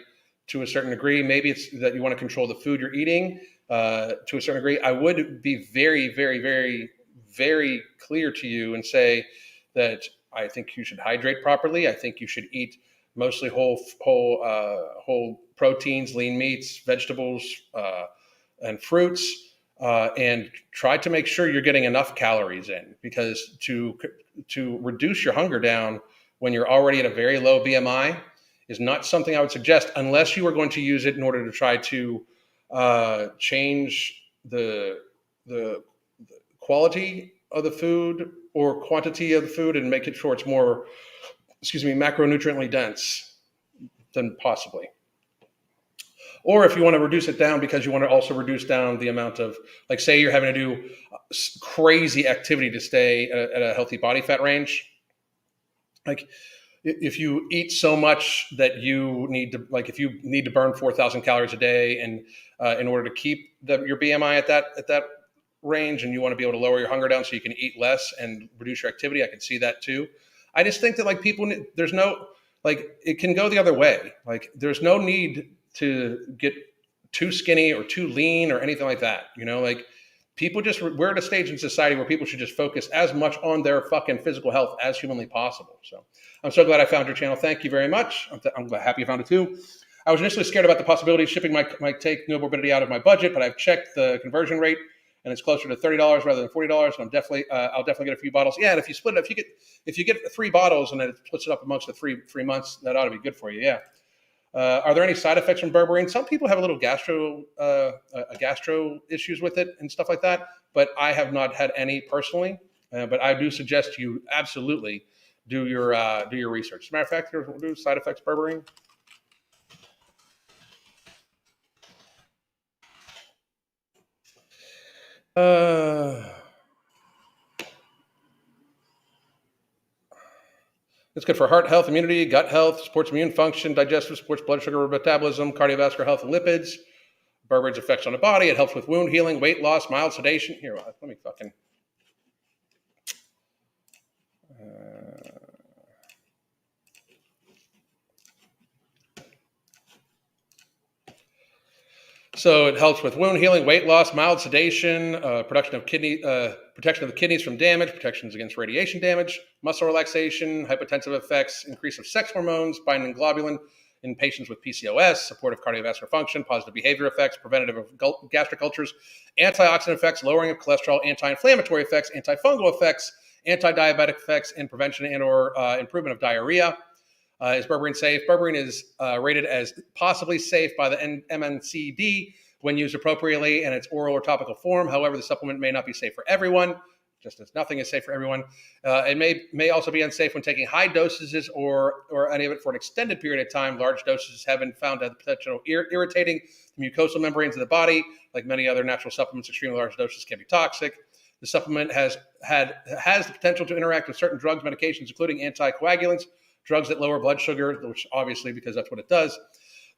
to a certain degree. Maybe it's that you want to control the food you're eating. To a certain degree, I would be very, very, very, very clear to you and say that I think you should hydrate properly. I think you should eat mostly whole proteins, lean meats, vegetables, and fruits, and try to make sure you're getting enough calories in. Because to reduce your hunger down when you're already at a very low BMI is not something I would suggest unless you are going to use it in order to try to change the quality of the food or quantity of the food and make it sure it's more macronutriently dense, then possibly. Or if you want to reduce it down because you want to also reduce down the amount of, like, say you're having to do crazy activity to stay at a healthy body fat range. Like, if you eat so much that you need to, like, if you need to burn 4,000 calories a day, and in order to keep your BMI at that range, and you want to be able to lower your hunger down so you can eat less and reduce your activity, I can see that too. I just think that, like, people, there's no, like, it can go the other way. Like, there's no need to get too skinny or too lean or anything like that. You know, like, people just, we're at a stage in society where people should just focus as much on their fucking physical health as humanly possible. So I'm so glad I found your channel. Thank you very much. I'm happy you found it too. I was initially scared about the possibility of shipping might take no morbidity out of my budget, but I've checked the conversion rate and it's closer to $30 rather than $40. And I'll definitely get a few bottles. Yeah, and if you split it, if you get 3 bottles and then it splits it up amongst the three months, that ought to be good for you. Yeah. Are there any side effects from berberine? Some people have a little gastro issues with it and stuff like that, but I have not had any personally. But I do suggest you absolutely do your research. As a matter of fact, do side effects berberine. It's good for heart health, immunity, gut health, supports immune function, digestive, supports blood sugar metabolism, cardiovascular health, and lipids. Berberine's effects on the body. It helps with wound healing, weight loss, mild sedation. Here, let me fucking. So it helps with wound healing, weight loss, mild sedation, protection of the kidneys from damage, protections against radiation damage, muscle relaxation, hypotensive effects, increase of sex hormones, binding globulin in patients with PCOS, supportive cardiovascular function, positive behavior effects, preventative of gastric ulcers, antioxidant effects, lowering of cholesterol, anti-inflammatory effects, antifungal effects, anti-diabetic effects, and prevention and/or improvement of diarrhea. Is berberine safe? Berberine is rated as possibly safe by the MNCD when used appropriately in its oral or topical form. However, the supplement may not be safe for everyone, just as nothing is safe for everyone. It may also be unsafe when taking high dosages or any of it for an extended period of time. Large dosages have been found to have the potential irritating the mucosal membranes of the body. Like many other natural supplements, extremely large doses can be toxic. The supplement has the potential to interact with certain drugs, medications, including anticoagulants, drugs that lower blood sugar, which obviously, because that's what it does.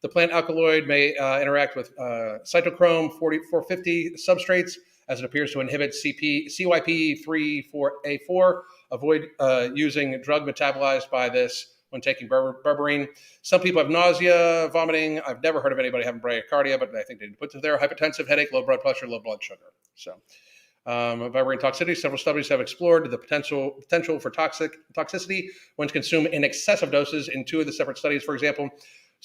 The plant alkaloid may interact with cytochrome 450 substrates, as it appears to inhibit CYP3A4. Avoid using drug metabolized by this when taking berberine. Some people have nausea, vomiting. I've never heard of anybody having bradycardia, but I think they put it there. Hypertensive, headache, low blood pressure, low blood sugar. So. Berberine toxicity. Several studies have explored the potential for toxicity when consumed in excessive doses. In 2 of the separate studies, for example,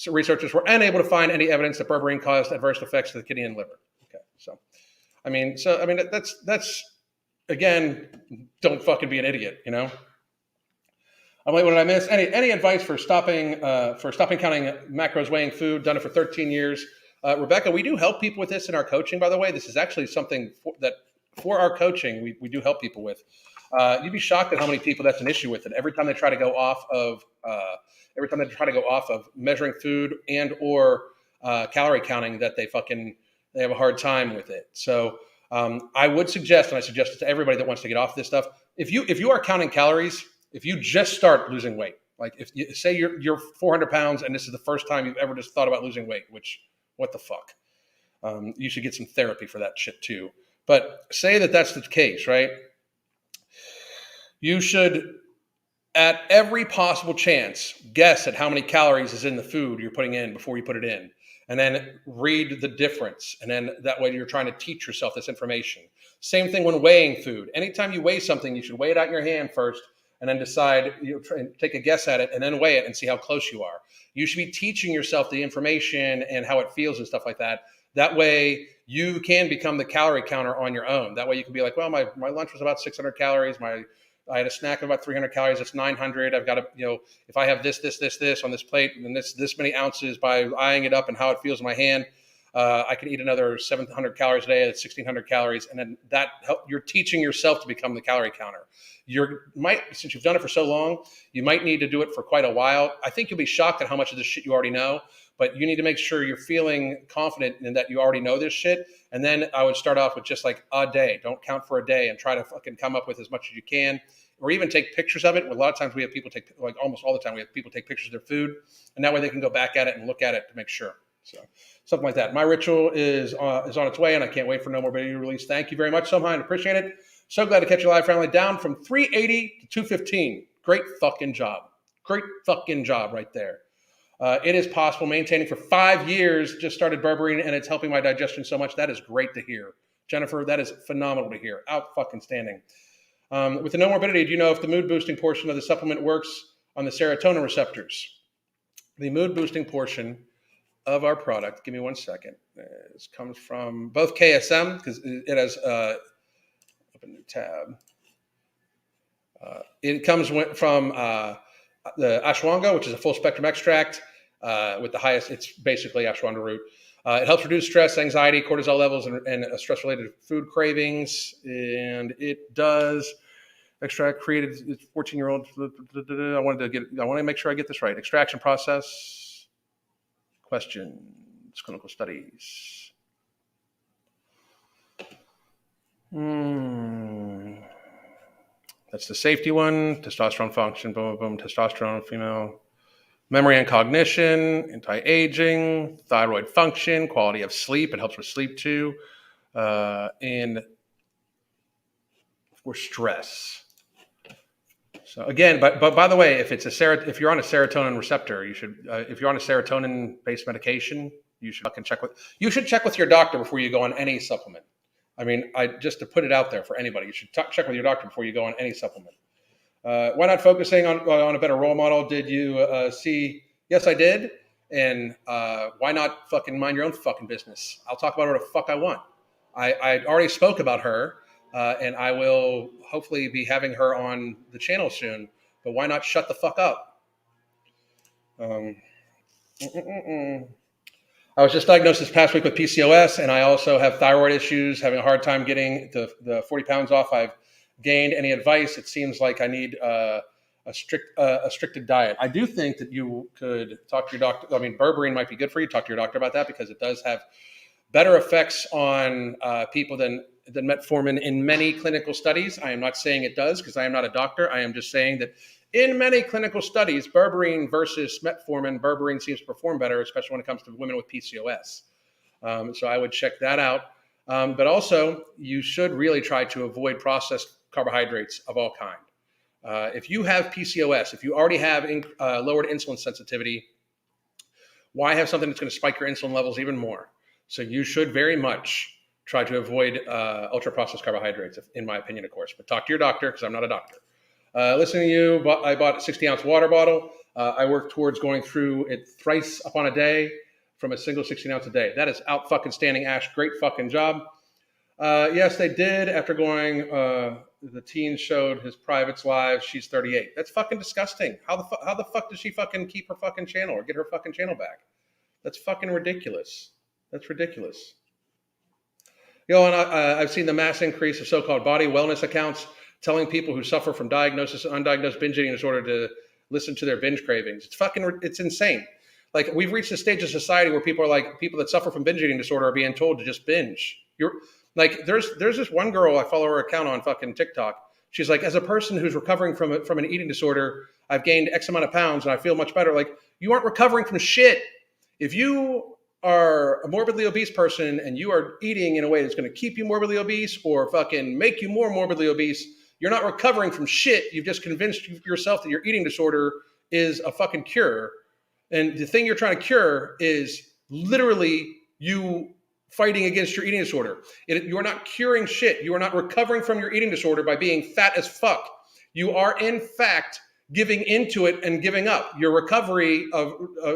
researchers were unable to find any evidence that berberine caused adverse effects to the kidney and liver. Okay, so I mean, that's again, don't fucking be an idiot, you know. I'm like, what did I miss? Any advice for stopping counting macros, weighing food? Done it for 13 years. Rebecca, we do help people with this in our coaching, by the way. This is actually something for our coaching, we do help people with. You'd be shocked at how many people that's an issue with it. Every time they try to go off of measuring food and or calorie counting, that they have a hard time with it. So I would suggest, and I suggest it to everybody that wants to get off this stuff, if you are counting calories, if you just start losing weight, like if you say you're 400 pounds and this is the first time you've ever just thought about losing weight, which what the fuck, you should get some therapy for that shit too. But say that that's the case, right? You should, at every possible chance, guess at how many calories is in the food you're putting in before you put it in. And then read the difference. And then that way you're trying to teach yourself this information. Same thing when weighing food. Anytime you weigh something, you should weigh it out in your hand first and then decide, try and take a guess at it and then weigh it and see how close you are. You should be teaching yourself the information and how it feels and stuff like that. That way you can become the calorie counter on your own. That way you can be like, well, my lunch was about 600 calories. I had a snack of about 300 calories. It's 900. I've got to, if I have this on this plate and this many ounces by eyeing it up and how it feels in my hand, I can eat another 700 calories a day. That's 1,600 calories, and then you're teaching yourself to become the calorie counter. Since you've done it for so long, you might need to do it for quite a while. I think you'll be shocked at how much of this shit you already know, but you need to make sure you're feeling confident in that you already know this shit. And then I would start off with just like a day. Don't count for a day and try to fucking come up with as much as you can, or even take pictures of it. A lot of times we have people take, like almost all the time, we have people take pictures of their food, and that way they can go back at it and look at it to make sure. So something like that. My ritual is on its way, and I can't wait for No More Video release. Thank you very much, Somehind. Appreciate it. So glad to catch you live, family. Down from 380 to 215. Great fucking job. Great fucking job right there. It is possible. Maintaining for 5 years. Just started berberine, and it's helping my digestion so much. That is great to hear. Jennifer, that is phenomenal to hear. Out fucking standing. With the No Morbidity, do you know if the mood boosting portion of the supplement works on the serotonin receptors? The mood boosting portion of our product, give me 1 second. This comes from both KSM, because it has open new tab. It comes from the ashwagandha, which is a full spectrum extract with the highest. It's basically ashwagandha root. It helps reduce stress, anxiety, cortisol levels, and stress-related food cravings. And it does extract created 14-year-old. I want to make sure I get this right. Extraction process. Questions. Clinical studies. That's the safety one. Testosterone function. Boom, boom, boom. Testosterone, female. Memory and cognition, anti-aging, thyroid function, quality of sleep. It helps with sleep too. And for stress. So again, but by the way, if you're on a serotonin receptor, you should. If you're on a serotonin-based medication, you should check with your doctor before you go on any supplement. I mean, just to put it out there for anybody, you should check with your doctor before you go on any supplement. Why not focusing on a better role model? Did you see? Yes, I did. And why not fucking mind your own fucking business? I'll talk about her the fuck I want. I already spoke about her, and I will hopefully be having her on the channel soon. But why not shut the fuck up? I was just diagnosed this past week with PCOS, and I also have thyroid issues, having a hard time getting the 40 pounds off I've gained. Any advice? It seems like I need a stricted diet. I do think that you could talk to your doctor. I mean, berberine might be good for you. Talk to your doctor about that, because it does have better effects on people than metformin in many clinical studies. I am not saying it does, because I am not a doctor. I am just saying that in many clinical studies, berberine versus metformin, berberine seems to perform better, especially when it comes to women with PCOS. So I would check that out. But also, you should really try to avoid processed carbohydrates of all kind. If you have PCOS, if you already have lowered insulin sensitivity, why have something that's going to spike your insulin levels even more? So you should very much try to avoid ultra-processed carbohydrates, in my opinion, of course. But talk to your doctor, because I'm not a doctor. Listening to you, I bought a 60-ounce water bottle. I work towards going through it thrice upon a day from a single 16-ounce a day. That is out fucking standing, Ash. Great fucking job. Yes, they did. After going, the teen showed his privates live. She's 38. That's fucking disgusting. How the fuck does she fucking keep her fucking channel or get her fucking channel back? That's fucking ridiculous. That's ridiculous. And I've seen the mass increase of so-called body wellness accounts telling people who suffer from diagnosis and undiagnosed binge eating disorder to listen to their binge cravings. It's insane. Like, we've reached a stage of society where people that suffer from binge eating disorder are being told to just binge. There's this one girl, I follow her account on fucking TikTok. She's like, as a person who's recovering from an eating disorder, I've gained X amount of pounds and I feel much better. Like, you aren't recovering from shit. If you are a morbidly obese person and you are eating in a way that's going to keep you morbidly obese or fucking make you more morbidly obese, you're not recovering from shit. You've just convinced yourself that your eating disorder is a fucking cure. And the thing you're trying to cure is literally you fighting against your eating disorder. You're not curing shit. You are not recovering from your eating disorder by being fat as fuck. You are, in fact, giving into it and giving up. Your recovery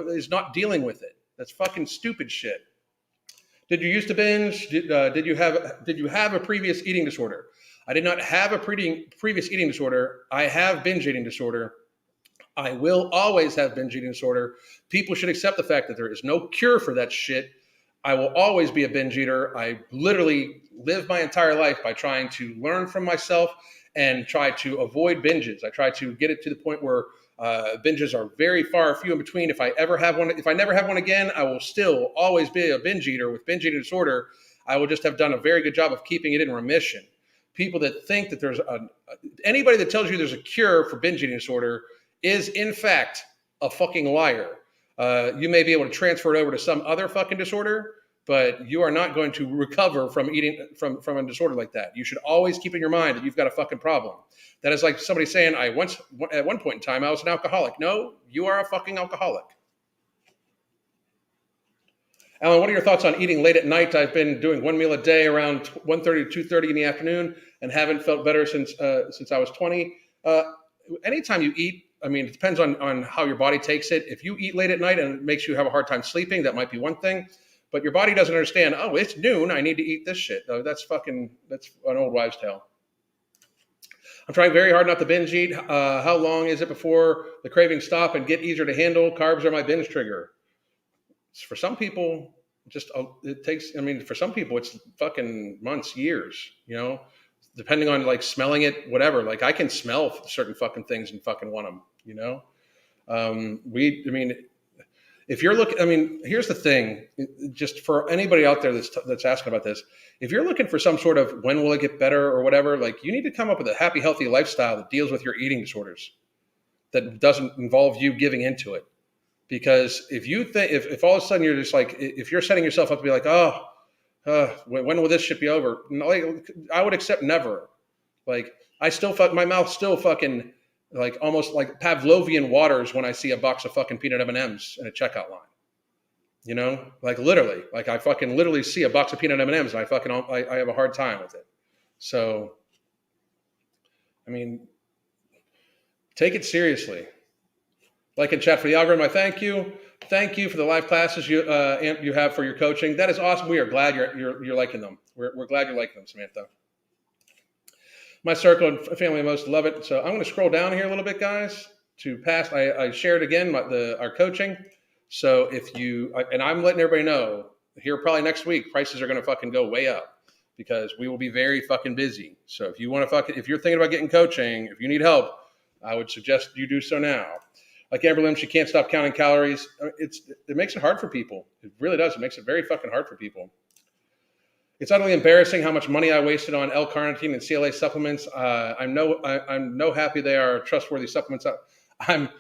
is not dealing with it. That's fucking stupid shit. Did you used to binge? Did you have a previous eating disorder? I did not have a previous eating disorder. I have binge eating disorder. I will always have binge eating disorder. People should accept the fact that there is no cure for that shit. I will always be a binge eater. I literally live my entire life by trying to learn from myself and try to avoid binges. I try to get it to the point where binges are very far few in between. If I never have one again, I will still always be a binge eater. With binge eating disorder, I will just have done a very good job of keeping it in remission. People that think that anybody that tells you there's a cure for binge eating disorder is in fact a fucking liar. You may be able to transfer it over to some other fucking disorder, but you are not going to recover from eating from a disorder like that. You should always keep in your mind that you've got a fucking problem. That is like somebody saying, at one point in time, I was an alcoholic. No, you are a fucking alcoholic. Alan, what are your thoughts on eating late at night? I've been doing one meal a day around 1:30 to 2:30 in the afternoon and haven't felt better since I was 20. Anytime you eat, I mean, it depends on how your body takes it. If you eat late at night and it makes you have a hard time sleeping, that might be one thing. But your body doesn't understand, oh, it's noon, I need to eat this shit. That's an old wives' tale. I'm trying very hard not to binge eat. How long is it before the cravings stop and get easier to handle? Carbs are my binge trigger. For some people, for some people, it's fucking months, years, depending on like smelling it, whatever. Like I can smell certain fucking things and fucking want them, if you're looking, here's the thing, just for anybody out there that's asking about this, if you're looking for some sort of when will it get better or whatever, like you need to come up with a happy, healthy lifestyle that deals with your eating disorders, that doesn't involve you giving into it. Because if you think, if all of a sudden you're just like, if you're setting yourself up to be like, when will this shit be over? Like, I would accept never. Like my mouth still fucking like almost like Pavlovian waters when I see a box of fucking peanut M&Ms in a checkout line, like literally, like I fucking literally see a box of peanut M&Ms and I have a hard time with it. So, take it seriously. Like in chat for the algorithm, I thank you. Thank you for the live classes you have for your coaching. That is awesome. We are glad you're liking them. We're glad you're liking them, Samantha. My circle and family most love it. So I'm going to scroll down here a little bit, guys, to pass. I shared again our coaching. So and I'm letting everybody know here probably next week, prices are going to fucking go way up because we will be very fucking busy. So if you want to if you're thinking about getting coaching, if you need help, I would suggest you do so now. Like Amber Lim, she can't stop counting calories. It makes it hard for people. It really does. It makes it very fucking hard for people. It's utterly embarrassing how much money I wasted on L-carnitine and CLA supplements. I'm no happy they are trustworthy supplements. I'm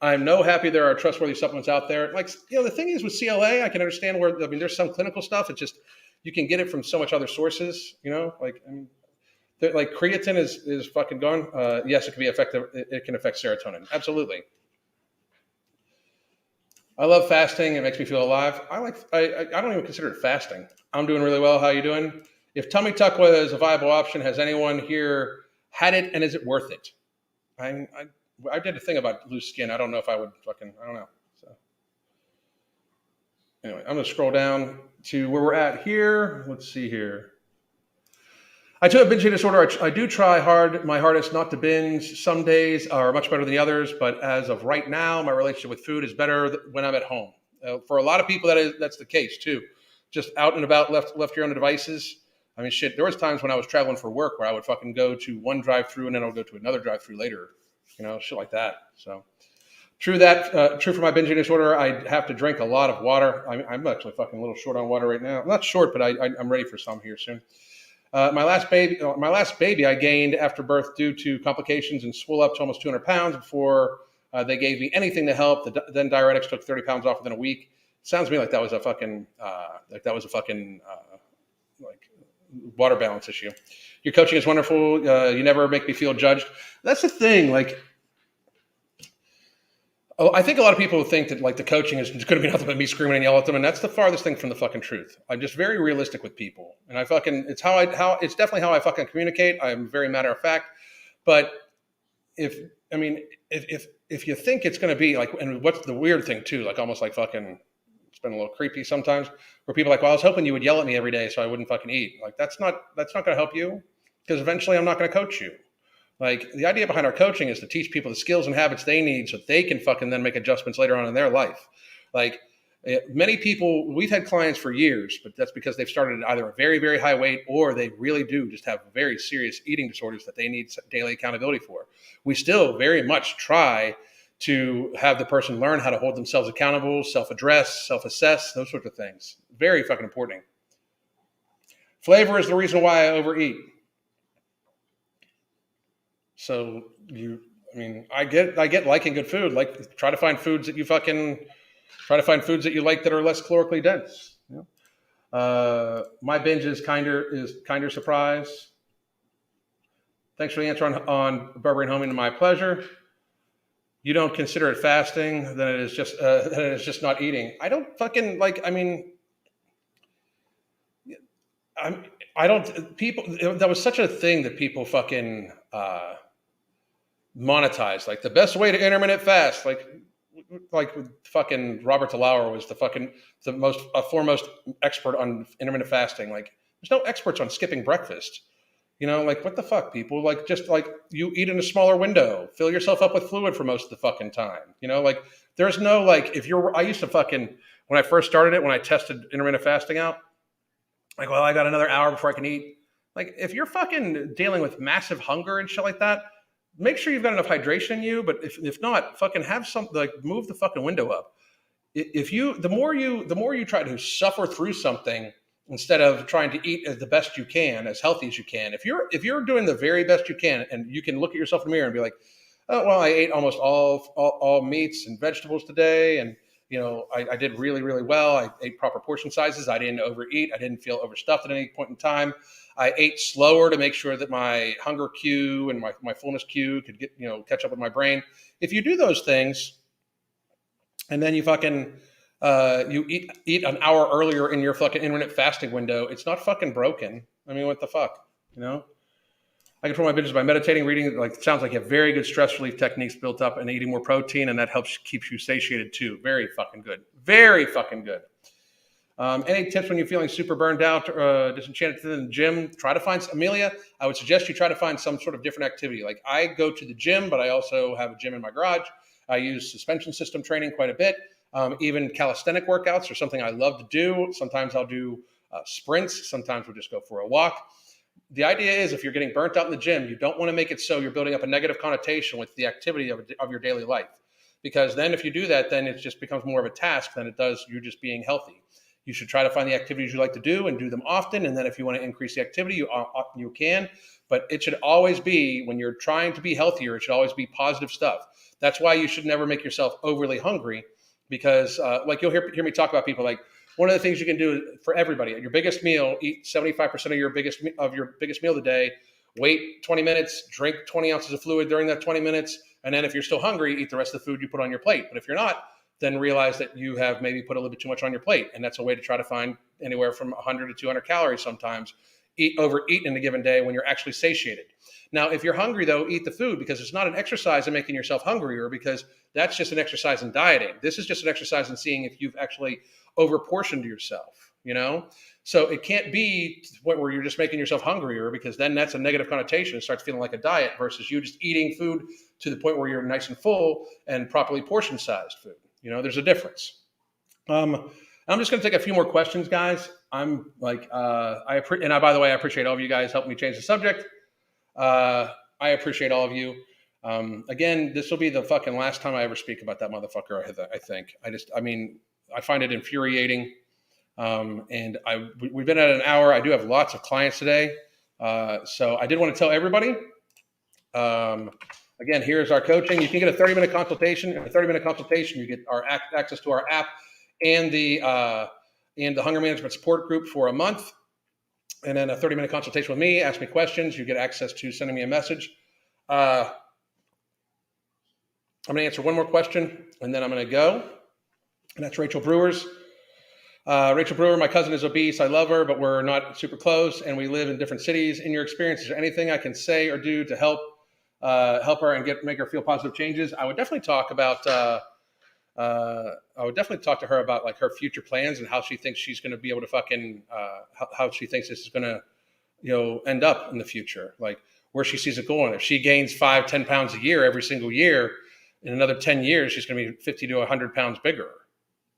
no happy there are trustworthy supplements out there. Like, the thing is with CLA, I can understand there's some clinical stuff. It's just, you can get it from so much other sources, like creatine is fucking gone. Yes, it can be effective. It can affect serotonin. Absolutely. I love fasting. It makes me feel alive. I don't even consider it fasting. I'm doing really well. How you doing? If tummy tuck is a viable option, has anyone here had it, and is it worth it? I did a thing about loose skin. I don't know if I would I don't know. So anyway, I'm going to scroll down to where we're at here. Let's see here. I too have binge eating disorder. I do try my hardest not to binge. Some days are much better than the others, but as of right now, my relationship with food is better when I'm at home. For a lot of people, that's the case too. Just out and about, left here on the devices. Shit, there was times when I was traveling for work where I would fucking go to one drive-through and then I'll go to another drive-through later. Shit like that. So true for my binge eating disorder. I have to drink a lot of water. I'm actually fucking a little short on water right now. I'm not short, but I'm ready for some here soon. My last baby I gained after birth due to complications and swelled up to almost 200 pounds before they gave me anything to help. Then diuretics took 30 pounds off within a week. Sounds to me like that was a fucking water balance issue. Your coaching is wonderful. You never make me feel judged. That's the thing. I think a lot of people think that the coaching is going to be nothing but me screaming and yelling at them, and that's the farthest thing from the fucking truth. I'm just very realistic with people, and it's definitely how I fucking communicate. I'm very matter of fact, but if you think it's going to be and what's the weird thing too, almost fucking, it's been a little creepy sometimes, where people are like, well, I was hoping you would yell at me every day so I wouldn't fucking eat. That's not going to help you, because eventually I'm not going to coach you. The idea behind our coaching is to teach people the skills and habits they need so they can fucking then make adjustments later on in their life. Many people, we've had clients for years, but that's because they've started at either a very, very high weight or they really do just have very serious eating disorders that they need daily accountability for. We still very much try to have the person learn how to hold themselves accountable, self-address, self-assess, those sorts of things. Very fucking important. Flavor is the reason why I overeat. So I get liking good food. Like, try to find foods that you like that are less calorically dense. You know? My binge is kinder surprise. Thanks for the answer on Barbary and Homing, to my pleasure. You don't consider it fasting, then it is just not eating. I don't fucking like. I mean, I don't. People, that was such a thing that people fucking monetize. Like, the best way to intermittent fast, like fucking Robert DeLauer was the foremost expert on intermittent fasting. Like, there's no experts on skipping breakfast. You know, like, what the fuck, people? Like, just like, you eat in a smaller window, fill yourself up with fluid for most of the fucking time. You know, like, there's no, like, I used to fucking, when I first started it, when I tested intermittent fasting out, like, well, I got another hour before I can eat. Like, if you're fucking dealing with massive hunger and shit like that, make sure you've got enough hydration in you. But if not, fucking have something, like, move the fucking window up. The more you try to suffer through something, instead of trying to eat as the best you can, as healthy as you can. If you're doing the very best you can, and you can look at yourself in the mirror and be like, oh, well, I ate almost all meats and vegetables today, and you know, I did really, really well. I ate proper portion sizes. I didn't overeat. I didn't feel overstuffed at any point in time. I ate slower to make sure that my hunger cue and my fullness cue could catch up with my brain. If you do those things, and then you fucking you eat an hour earlier in your fucking intermittent fasting window, it's not fucking broken. I mean, what the fuck, you know? I control my binges by meditating, reading. Like, it sounds like you have very good stress relief techniques built up, and eating more protein, and that helps keeps you satiated too. Very fucking good. Very fucking good. Any tips when you're feeling super burned out, disenchanted in the gym? Try to find, Amelia, I would suggest you try to find some sort of different activity. Like, I go to the gym, but I also have a gym in my garage. I use suspension system training quite a bit. Even calisthenic workouts are something I love to do. Sometimes I'll do sprints. Sometimes we'll just go for a walk. The idea is, if you're getting burnt out in the gym, you don't want to make it so you're building up a negative connotation with the activity of your daily life. Because then if you do that, then it just becomes more of a task than it does you just being healthy. You should try to find the activities you like to do and do them often. And then if you want to increase the activity, you can. But it should always be, when you're trying to be healthier, it should always be positive stuff. That's why you should never make yourself overly hungry. Because like, you'll hear me talk about people, like, one of the things you can do for everybody, at your biggest meal, eat 75% of your biggest meal of the day, wait 20 minutes, drink 20 ounces of fluid during that 20 minutes. And then if you're still hungry, eat the rest of the food you put on your plate. But if you're not, then realize that you have maybe put a little bit too much on your plate. And that's a way to try to find anywhere from 100 to 200 calories sometimes. Overeat in a given day when you're actually satiated. Now, if you're hungry, though, eat the food, because it's not an exercise in making yourself hungrier, because that's just an exercise in dieting. This is just an exercise in seeing if you've actually overportioned yourself, you know? So it can't be to the point where you're just making yourself hungrier, because then that's a negative connotation. It starts feeling like a diet versus you just eating food to the point where you're nice and full and properly portion-sized food. You know, there's a difference. I'm just going to take a few more questions, guys. I'm like, by the way, I appreciate all of you guys helping me change the subject. I appreciate all of you. Again, this will be the fucking last time I ever speak about that motherfucker. I think. I find it infuriating. And we've been at an hour. I do have lots of clients today. So I did want to tell everybody, again, here's our coaching. You can get a 30-minute consultation. In a 30-minute consultation, you get our access to our app and the hunger management support group for a month. And then a 30-minute consultation with me. Ask me questions. You get access to sending me a message. I'm going to answer one more question, and then I'm going to go. And that's Rachel Brewer's. Rachel Brewer, my cousin is obese. I love her, but we're not super close, and we live in different cities. In your experience, is there anything I can say or do to help her and make her feel positive changes? I would definitely talk about. I would definitely talk to her about, like, her future plans and how she thinks she's going to be able to fucking how she thinks this is going to, end up in the future, like where she sees it going. If she gains 5-10 pounds a year every single year, in another 10 years, she's going to be 50 to 100 pounds bigger.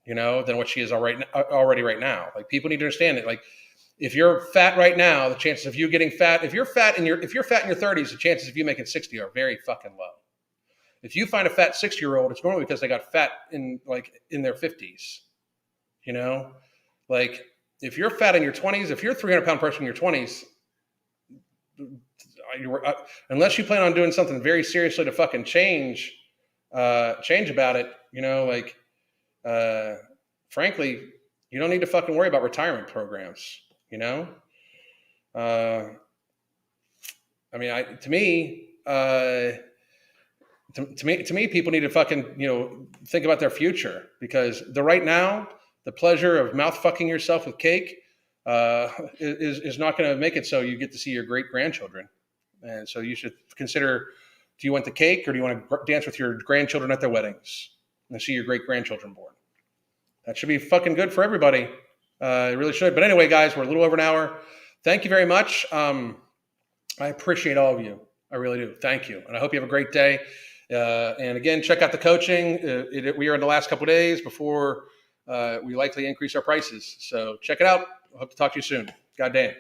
than what she is already right now. Like, people need to understand it. Like, if you're fat right now, the chances of you getting fat, if you're fat in your 30s, the chances of you making 60 are very fucking low. If you find a fat 60-year-old, it's normally because they got fat in their 50s. Like, if you're fat in your 20s, if you're a 300-pound person in your 20s, unless you plan on doing something very seriously to fucking change about it, frankly, you don't need to fucking worry about retirement programs. To me, people need to fucking, think about their future, because right now, the pleasure of mouth fucking yourself with cake is not going to make it so you get to see your great grandchildren. And so you should consider, do you want the cake, or do you want to dance with your grandchildren at their weddings and see your great grandchildren born? That should be fucking good for everybody. It really should. But anyway, guys, we're a little over an hour. Thank you very much. I appreciate all of you. I really do. Thank you. And I hope you have a great day. And again, check out the coaching. We are in the last couple of days before we likely increase our prices. So check it out. I hope to talk to you soon. God damn.